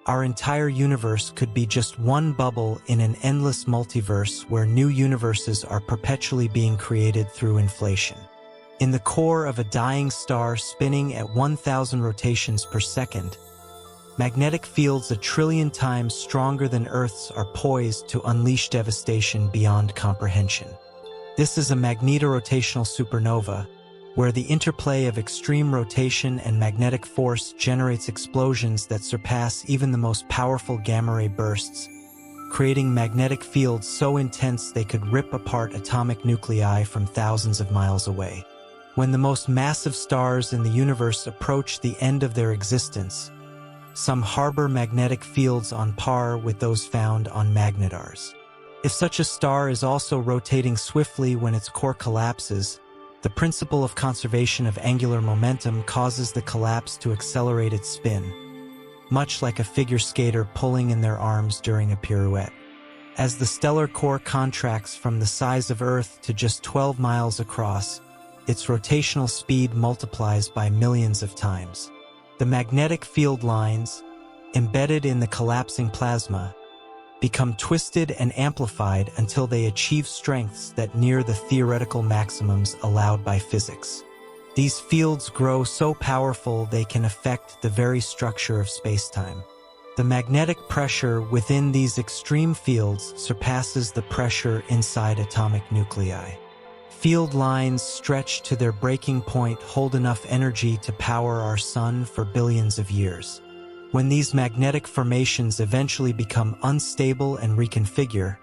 our entire universe could be just one bubble in an endless multiverse where new universes are perpetually being created through inflation. In the core of a dying star spinning at 1,000 rotations per second, magnetic fields 1 trillion times stronger than Earth's are poised to unleash devastation beyond comprehension. This is a magnetorotational supernova, where the interplay of extreme rotation and magnetic force generates explosions that surpass even the most powerful gamma-ray bursts, creating magnetic fields so intense they could rip apart atomic nuclei from thousands of miles away. When the most massive stars in the universe approach the end of their existence, some harbor magnetic fields on par with those found on magnetars. If such a star is also rotating swiftly when its core collapses, the principle of conservation of angular momentum causes the collapse to accelerate its spin, much like a figure skater pulling in their arms during a pirouette. As the stellar core contracts from the size of Earth to just 12 miles across, its rotational speed multiplies by millions of times. The magnetic field lines, embedded in the collapsing plasma, become twisted and amplified until they achieve strengths that near the theoretical maximums allowed by physics. These fields grow so powerful they can affect the very structure of space-time. The magnetic pressure within these extreme fields surpasses the pressure inside atomic nuclei. Field lines stretched to their breaking point hold enough energy to power our sun for billions of years. When these magnetic formations eventually become unstable and reconfigure,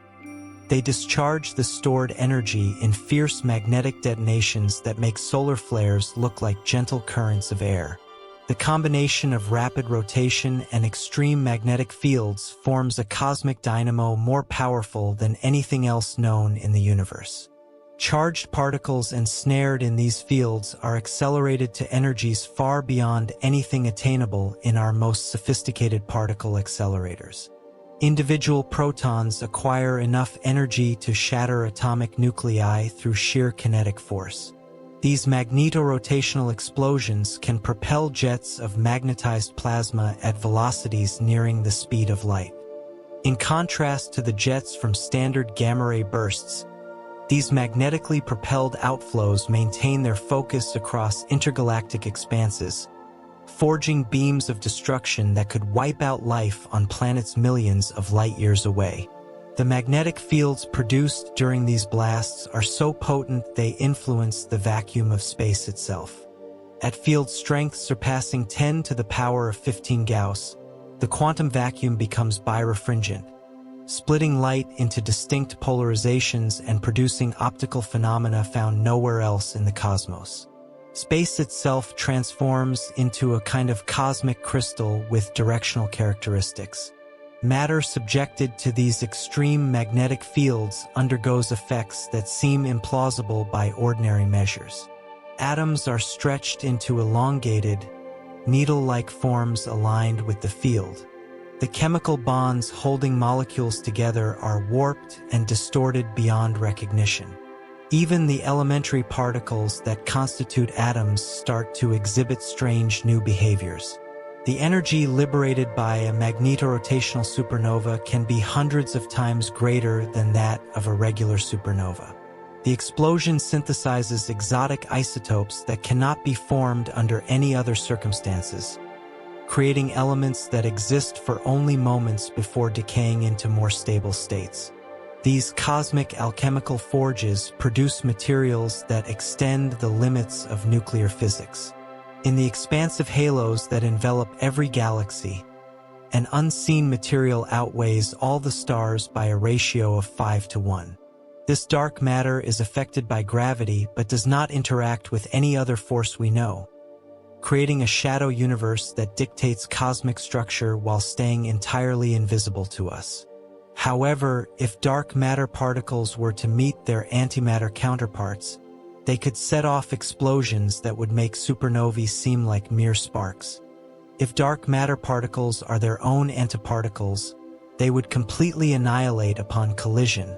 they discharge the stored energy in fierce magnetic detonations that make solar flares look like gentle currents of air. The combination of rapid rotation and extreme magnetic fields forms a cosmic dynamo more powerful than anything else known in the universe. Charged particles ensnared in these fields are accelerated to energies far beyond anything attainable in our most sophisticated particle accelerators. Individual protons acquire enough energy to shatter atomic nuclei through sheer kinetic force. These magnetorotational explosions can propel jets of magnetized plasma at velocities nearing the speed of light. In contrast to the jets from standard gamma-ray bursts, these magnetically propelled outflows maintain their focus across intergalactic expanses, forging beams of destruction that could wipe out life on planets millions of light-years away. The magnetic fields produced during these blasts are so potent they influence the vacuum of space itself. At field strength surpassing 10 to the power of 15 Gauss, the quantum vacuum becomes birefringent, splitting light into distinct polarizations and producing optical phenomena found nowhere else in the cosmos. Space itself transforms into a kind of cosmic crystal with directional characteristics. Matter subjected to these extreme magnetic fields undergoes effects that seem implausible by ordinary measures. Atoms are stretched into elongated, needle-like forms aligned with the field. The chemical bonds holding molecules together are warped and distorted beyond recognition. Even the elementary particles that constitute atoms start to exhibit strange new behaviors. The energy liberated by a magnetorotational supernova can be hundreds of times greater than that of a regular supernova. The explosion synthesizes exotic isotopes that cannot be formed under any other circumstances, creating elements that exist for only moments before decaying into more stable states. These cosmic alchemical forges produce materials that extend the limits of nuclear physics. In the expansive halos that envelop every galaxy, an unseen material outweighs all the stars by a ratio of 5 to 1. This dark matter is affected by gravity but does not interact with any other force we know, creating a shadow universe that dictates cosmic structure while staying entirely invisible to us. However, if dark matter particles were to meet their antimatter counterparts, they could set off explosions that would make supernovae seem like mere sparks. If dark matter particles are their own antiparticles, they would completely annihilate upon collision,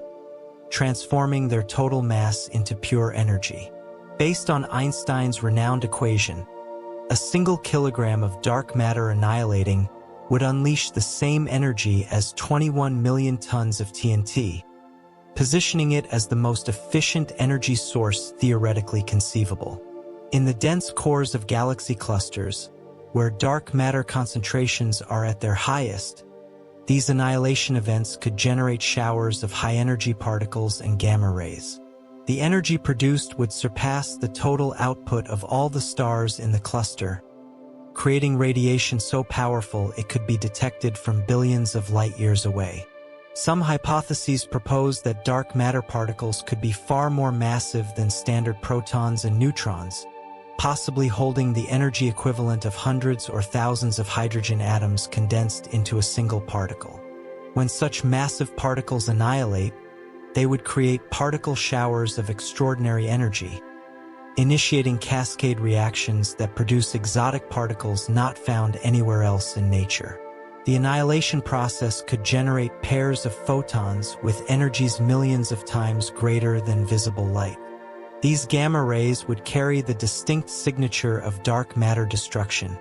transforming their total mass into pure energy. Based on Einstein's renowned equation, a single kilogram of dark matter annihilating would unleash the same energy as 21 million tons of TNT, positioning it as the most efficient energy source theoretically conceivable. In the dense cores of galaxy clusters, where dark matter concentrations are at their highest, these annihilation events could generate showers of high-energy particles and gamma rays. The energy produced would surpass the total output of all the stars in the cluster, creating radiation so powerful it could be detected from billions of light-years away. Some hypotheses propose that dark matter particles could be far more massive than standard protons and neutrons, possibly holding the energy equivalent of hundreds or thousands of hydrogen atoms condensed into a single particle. When such massive particles annihilate, they would create particle showers of extraordinary energy, initiating cascade reactions that produce exotic particles not found anywhere else in nature. The annihilation process could generate pairs of photons with energies millions of times greater than visible light. These gamma rays would carry the distinct signature of dark matter destruction,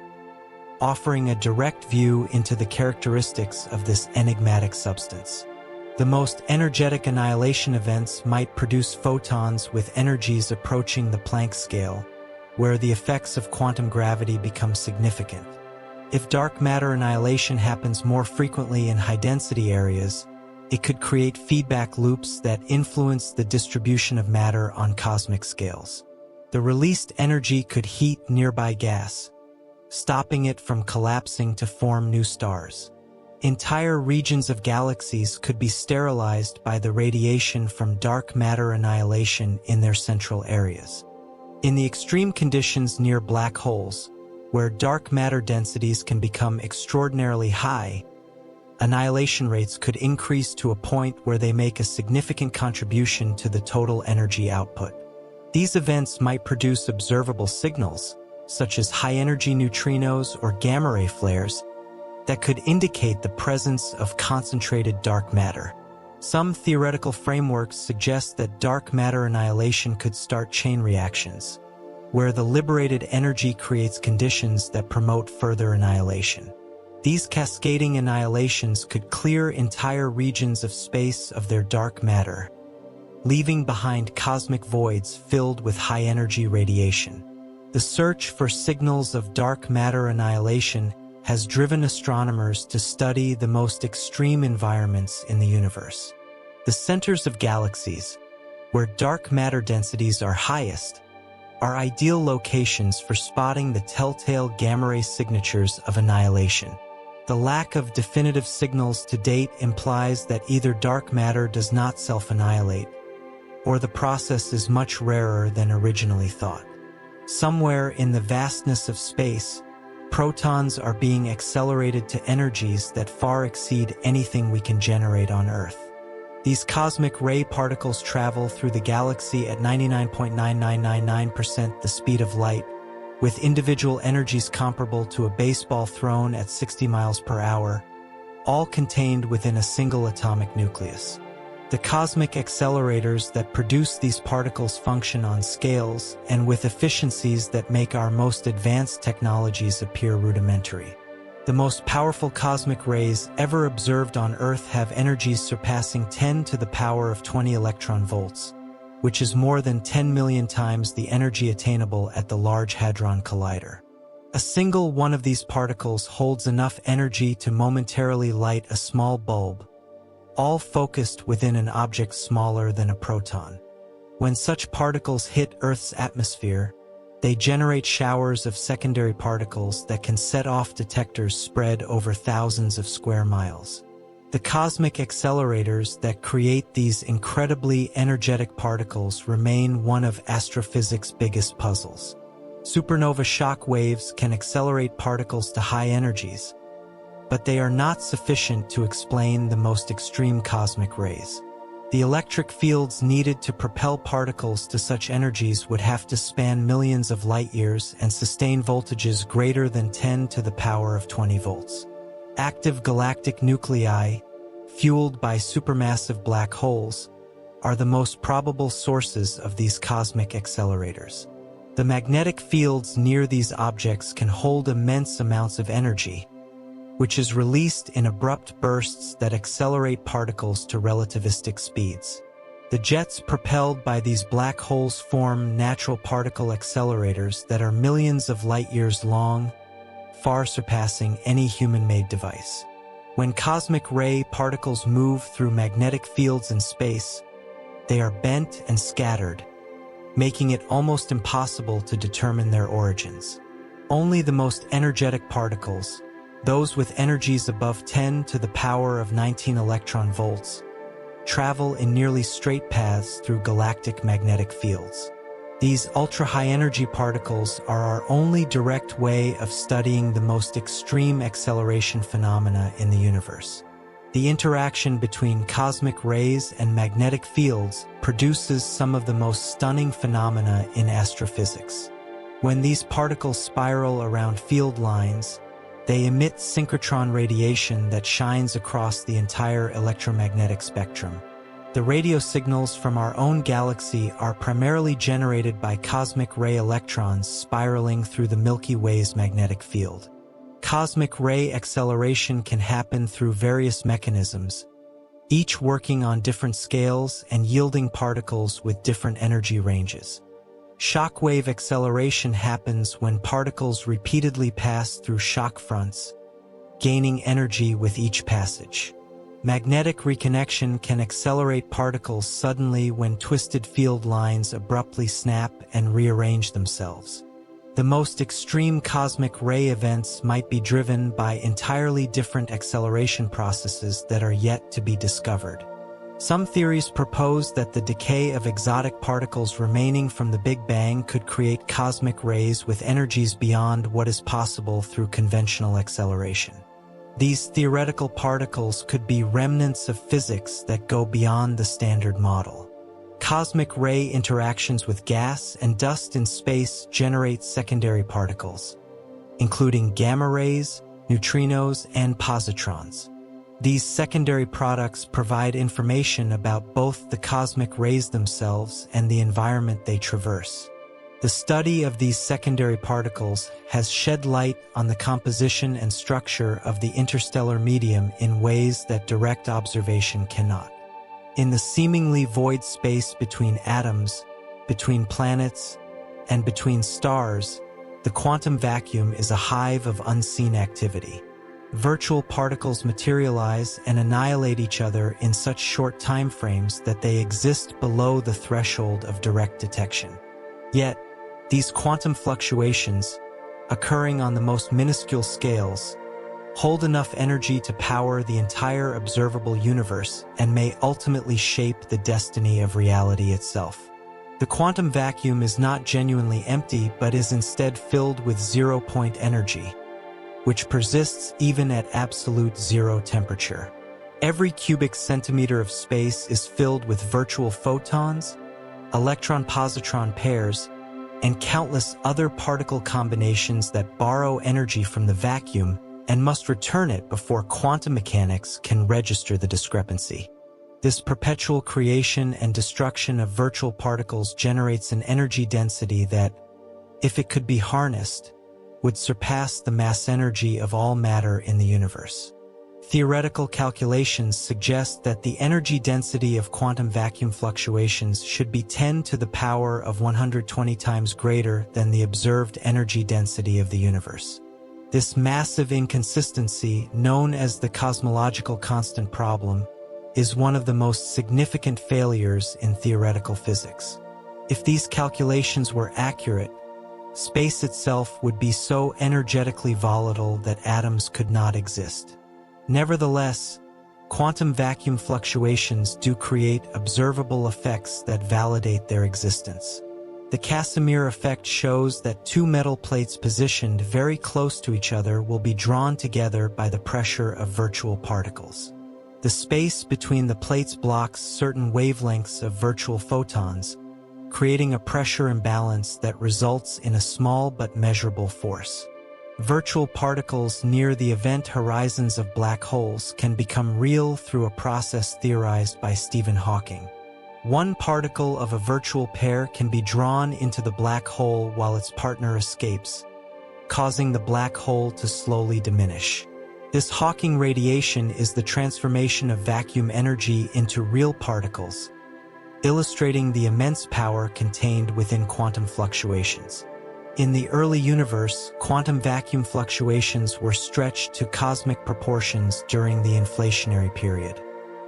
offering a direct view into the characteristics of this enigmatic substance. The most energetic annihilation events might produce photons with energies approaching the Planck scale, where the effects of quantum gravity become significant. If dark matter annihilation happens more frequently in high-density areas, it could create feedback loops that influence the distribution of matter on cosmic scales. The released energy could heat nearby gas, stopping it from collapsing to form new stars. Entire regions of galaxies could be sterilized by the radiation from dark matter annihilation in their central areas. In the extreme conditions near black holes, where dark matter densities can become extraordinarily high, annihilation rates could increase to a point where they make a significant contribution to the total energy output. These events might produce observable signals, such as high-energy neutrinos or gamma-ray flares, that could indicate the presence of concentrated dark matter. Some theoretical frameworks suggest that dark matter annihilation could start chain reactions, where the liberated energy creates conditions that promote further annihilation. These cascading annihilations could clear entire regions of space of their dark matter, leaving behind cosmic voids filled with high-energy radiation. The search for signals of dark matter annihilation has driven astronomers to study the most extreme environments in the universe. The centers of galaxies, where dark matter densities are highest, are ideal locations for spotting the telltale gamma-ray signatures of annihilation. The lack of definitive signals to date implies that either dark matter does not self-annihilate, or the process is much rarer than originally thought. Somewhere in the vastness of space, protons are being accelerated to energies that far exceed anything we can generate on Earth. These cosmic ray particles travel through the galaxy at 99.9999% the speed of light, with individual energies comparable to a baseball thrown at 60 miles per hour, all contained within a single atomic nucleus. The cosmic accelerators that produce these particles function on scales and with efficiencies that make our most advanced technologies appear rudimentary. The most powerful cosmic rays ever observed on Earth have energies surpassing 10 to the power of 20 electron volts, which is more than 10 million times the energy attainable at the Large Hadron Collider. A single one of these particles holds enough energy to momentarily light a small bulb, all focused within an object smaller than a proton. When such particles hit Earth's atmosphere, they generate showers of secondary particles that can set off detectors spread over thousands of square miles. The cosmic accelerators that create these incredibly energetic particles remain one of astrophysics' biggest puzzles. Supernova shock waves can accelerate particles to high energies, but they are not sufficient to explain the most extreme cosmic rays. The electric fields needed to propel particles to such energies would have to span millions of light-years and sustain voltages greater than 10 to the power of 20 volts. Active galactic nuclei, fueled by supermassive black holes, are the most probable sources of these cosmic accelerators. The magnetic fields near these objects can hold immense amounts of energy, which is released in abrupt bursts that accelerate particles to relativistic speeds. The jets propelled by these black holes form natural particle accelerators that are millions of light-years long, far surpassing any human-made device. When cosmic ray particles move through magnetic fields in space, they are bent and scattered, making it almost impossible to determine their origins. Only the most energetic particles, those with energies above 10 to the power of 19 electron volts, travel in nearly straight paths through galactic magnetic fields. These ultra-high energy particles are our only direct way of studying the most extreme acceleration phenomena in the universe. The interaction between cosmic rays and magnetic fields produces some of the most stunning phenomena in astrophysics. When these particles spiral around field lines, they emit synchrotron radiation that shines across the entire electromagnetic spectrum. The radio signals from our own galaxy are primarily generated by cosmic ray electrons spiraling through the Milky Way's magnetic field. Cosmic ray acceleration can happen through various mechanisms, each working on different scales and yielding particles with different energy ranges. Shockwave acceleration happens when particles repeatedly pass through shock fronts, gaining energy with each passage. Magnetic reconnection can accelerate particles suddenly when twisted field lines abruptly snap and rearrange themselves. The most extreme cosmic ray events might be driven by entirely different acceleration processes that are yet to be discovered. Some theories propose that the decay of exotic particles remaining from the Big Bang could create cosmic rays with energies beyond what is possible through conventional acceleration. These theoretical particles could be remnants of physics that go beyond the standard model. Cosmic ray interactions with gas and dust in space generate secondary particles, including gamma rays, neutrinos, and positrons. These secondary products provide information about both the cosmic rays themselves and the environment they traverse. The study of these secondary particles has shed light on the composition and structure of the interstellar medium in ways that direct observation cannot. In the seemingly void space between atoms, between planets, and between stars, the quantum vacuum is a hive of unseen activity. Virtual particles materialize and annihilate each other in such short time frames that they exist below the threshold of direct detection. Yet, these quantum fluctuations, occurring on the most minuscule scales, hold enough energy to power the entire observable universe and may ultimately shape the destiny of reality itself. The quantum vacuum is not genuinely empty but is instead filled with zero-point energy, which persists even at absolute zero temperature. Every cubic centimeter of space is filled with virtual photons, electron-positron pairs, and countless other particle combinations that borrow energy from the vacuum and must return it before quantum mechanics can register the discrepancy. This perpetual creation and destruction of virtual particles generates an energy density that, if it could be harnessed, would surpass the mass energy of all matter in the universe. Theoretical calculations suggest that the energy density of quantum vacuum fluctuations should be 10 to the power of 120 times greater than the observed energy density of the universe. This massive inconsistency, known as the cosmological constant problem, is one of the most significant failures in theoretical physics. If these calculations were accurate, space itself would be so energetically volatile that atoms could not exist. Nevertheless, quantum vacuum fluctuations do create observable effects that validate their existence. The Casimir effect shows that two metal plates positioned very close to each other will be drawn together by the pressure of virtual particles. The space between the plates blocks certain wavelengths of virtual photons, creating a pressure imbalance that results in a small but measurable force. Virtual particles near the event horizons of black holes can become real through a process theorized by Stephen Hawking. One particle of a virtual pair can be drawn into the black hole while its partner escapes, causing the black hole to slowly diminish. This Hawking radiation is the transformation of vacuum energy into real particles, illustrating the immense power contained within quantum fluctuations. In the early universe, quantum vacuum fluctuations were stretched to cosmic proportions during the inflationary period.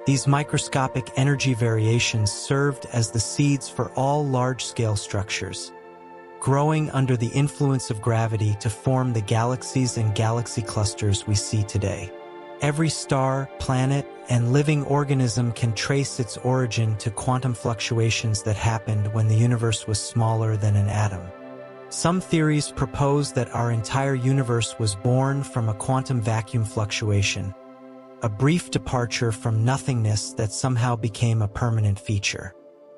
These microscopic energy variations served as the seeds for all large-scale structures, growing under the influence of gravity to form the galaxies and galaxy clusters we see today. Every star, planet, and living organism can trace its origin to quantum fluctuations that happened when the universe was smaller than an atom. Some theories propose that our entire universe was born from a quantum vacuum fluctuation, a brief departure from nothingness that somehow became a permanent feature.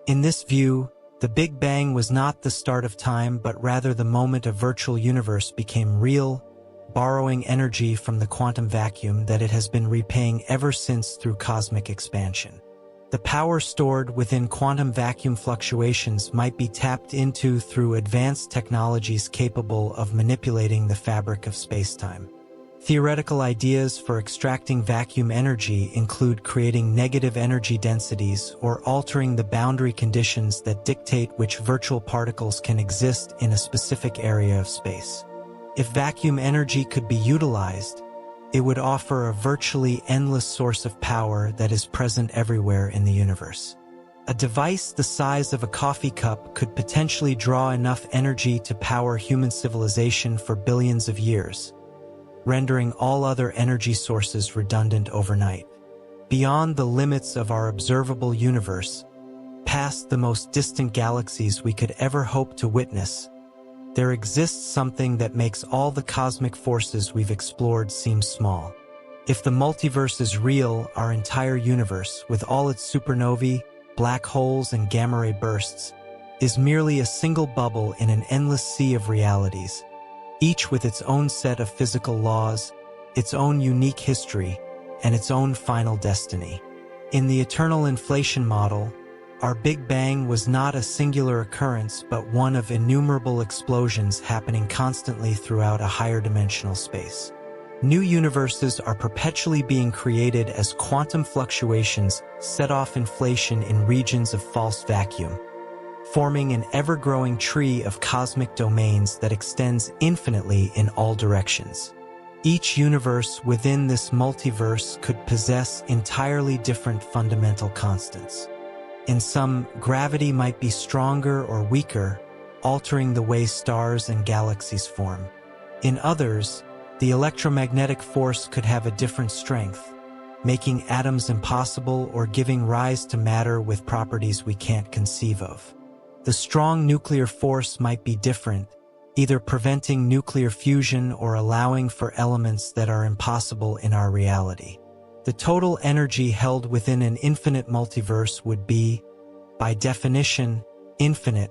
In this view, the Big Bang was not the start of time but rather the moment a virtual universe became real, borrowing energy from the quantum vacuum that it has been repaying ever since through cosmic expansion. The power stored within quantum vacuum fluctuations might be tapped into through advanced technologies capable of manipulating the fabric of spacetime. Theoretical ideas for extracting vacuum energy include creating negative energy densities or altering the boundary conditions that dictate which virtual particles can exist in a specific area of space. If vacuum energy could be utilized, it would offer a virtually endless source of power that is present everywhere in the universe. A device the size of a coffee cup could potentially draw enough energy to power human civilization for billions of years, rendering all other energy sources redundant overnight. Beyond the limits of our observable universe, past the most distant galaxies we could ever hope to witness, there exists something that makes all the cosmic forces we've explored seem small. If the multiverse is real, our entire universe, with all its supernovae, black holes, and gamma ray bursts, is merely a single bubble in an endless sea of realities, each with its own set of physical laws, its own unique history, and its own final destiny. In the eternal inflation model, our Big Bang was not a singular occurrence but one of innumerable explosions happening constantly throughout a higher dimensional space. New universes are perpetually being created as quantum fluctuations set off inflation in regions of false vacuum, forming an ever-growing tree of cosmic domains that extends infinitely in all directions. Each universe within this multiverse could possess entirely different fundamental constants. In some, gravity might be stronger or weaker, altering the way stars and galaxies form. In others, the electromagnetic force could have a different strength, making atoms impossible or giving rise to matter with properties we can't conceive of. The strong nuclear force might be different, either preventing nuclear fusion or allowing for elements that are impossible in our reality. The total energy held within an infinite multiverse would be, by definition, infinite,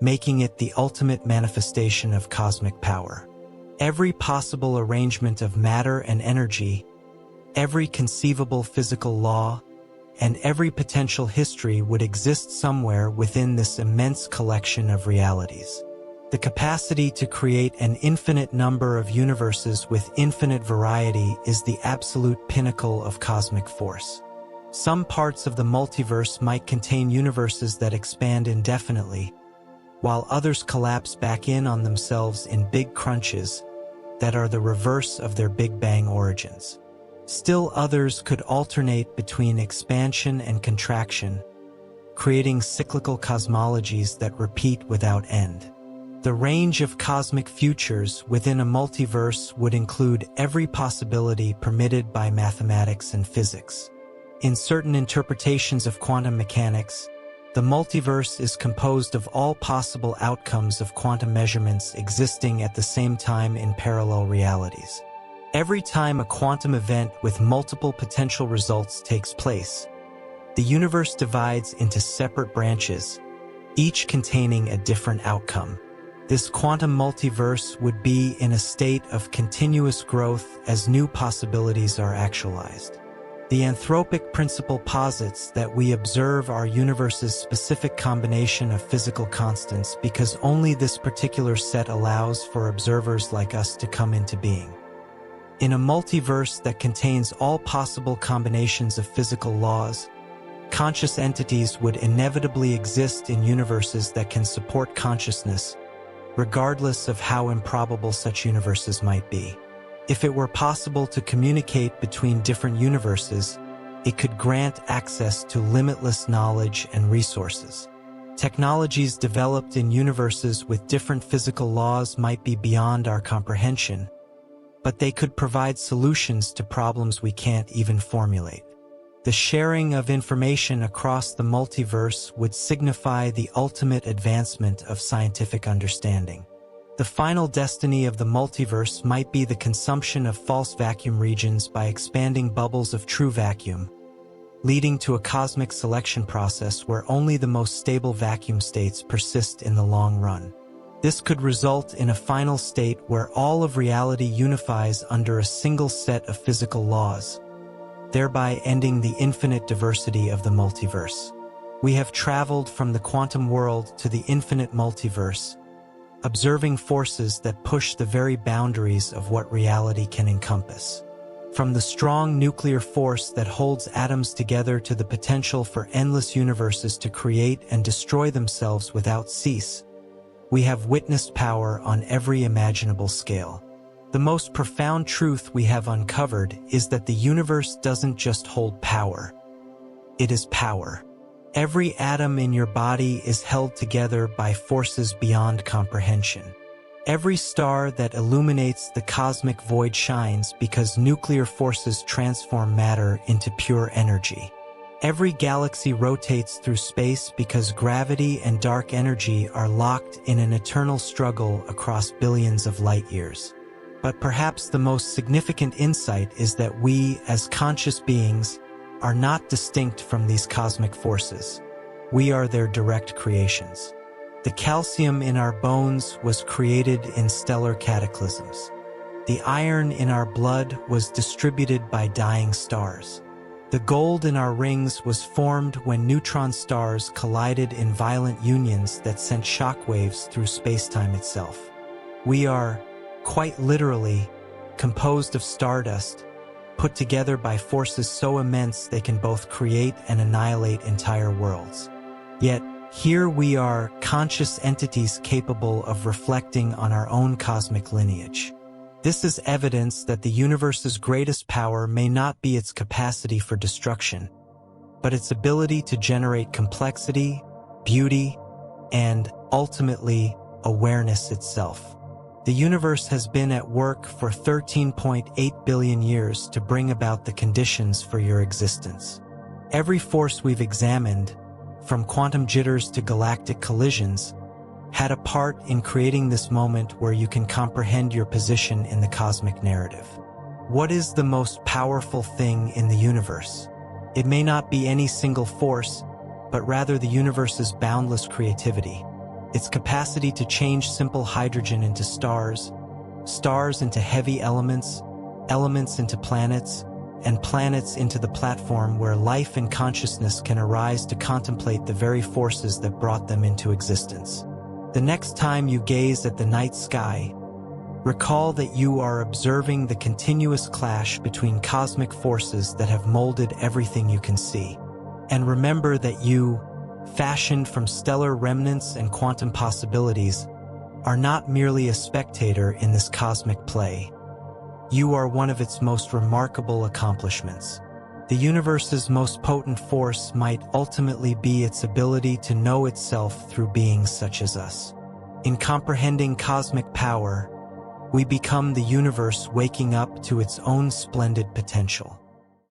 making it the ultimate manifestation of cosmic power. Every possible arrangement of matter and energy, every conceivable physical law, and every potential history would exist somewhere within this immense collection of realities. The capacity to create an infinite number of universes with infinite variety is the absolute pinnacle of cosmic force. Some parts of the multiverse might contain universes that expand indefinitely, while others collapse back in on themselves in big crunches that are the reverse of their Big Bang origins. Still others could alternate between expansion and contraction, creating cyclical cosmologies that repeat without end. The range of cosmic futures within a multiverse would include every possibility permitted by mathematics and physics. In certain interpretations of quantum mechanics, the multiverse is composed of all possible outcomes of quantum measurements existing at the same time in parallel realities. Every time a quantum event with multiple potential results takes place, the universe divides into separate branches, each containing a different outcome. This quantum multiverse would be in a state of continuous growth as new possibilities are actualized. The anthropic principle posits that we observe our universe's specific combination of physical constants because only this particular set allows for observers like us to come into being. In a multiverse that contains all possible combinations of physical laws, conscious entities would inevitably exist in universes that can support consciousness, regardless of how improbable such universes might be. If it were possible to communicate between different universes, it could grant access to limitless knowledge and resources. Technologies developed in universes with different physical laws might be beyond our comprehension, but they could provide solutions to problems we can't even formulate. The sharing of information across the multiverse would signify the ultimate advancement of scientific understanding. The final destiny of the multiverse might be the consumption of false vacuum regions by expanding bubbles of true vacuum, leading to a cosmic selection process where only the most stable vacuum states persist in the long run. This could result in a final state where all of reality unifies under a single set of physical laws, thereby ending the infinite diversity of the multiverse. We have traveled from the quantum world to the infinite multiverse, observing forces that push the very boundaries of what reality can encompass. From the strong nuclear force that holds atoms together to the potential for endless universes to create and destroy themselves without cease, we have witnessed power on every imaginable scale. The most profound truth we have uncovered is that the universe doesn't just hold power. It is power. Every atom in your body is held together by forces beyond comprehension. Every star that illuminates the cosmic void shines because nuclear forces transform matter into pure energy. Every galaxy rotates through space because gravity and dark energy are locked in an eternal struggle across billions of light years. But perhaps the most significant insight is that we, as conscious beings, are not distinct from these cosmic forces. We are their direct creations. The calcium in our bones was created in stellar cataclysms. The iron in our blood was distributed by dying stars. The gold in our rings was formed when neutron stars collided in violent unions that sent shockwaves through space-time itself. We are, quite literally, composed of stardust, put together by forces so immense they can both create and annihilate entire worlds. Yet, here we are, conscious entities capable of reflecting on our own cosmic lineage. This is evidence that the universe's greatest power may not be its capacity for destruction, but its ability to generate complexity, beauty, and, ultimately, awareness itself. The universe has been at work for 13.8 billion years to bring about the conditions for your existence. Every force we've examined, from quantum jitters to galactic collisions, had a part in creating this moment where you can comprehend your position in the cosmic narrative. What is the most powerful thing in the universe? It may not be any single force, but rather the universe's boundless creativity. Its capacity to change simple hydrogen into stars, stars into heavy elements, elements into planets, and planets into the platform where life and consciousness can arise to contemplate the very forces that brought them into existence. The next time you gaze at the night sky, recall that you are observing the continuous clash between cosmic forces that have molded everything you can see. And remember that you, fashioned from stellar remnants and quantum possibilities, are not merely a spectator in this cosmic play. You are one of its most remarkable accomplishments. The universe's most potent force might ultimately be its ability to know itself through beings such as us. In comprehending cosmic power, we become the universe waking up to its own splendid potential.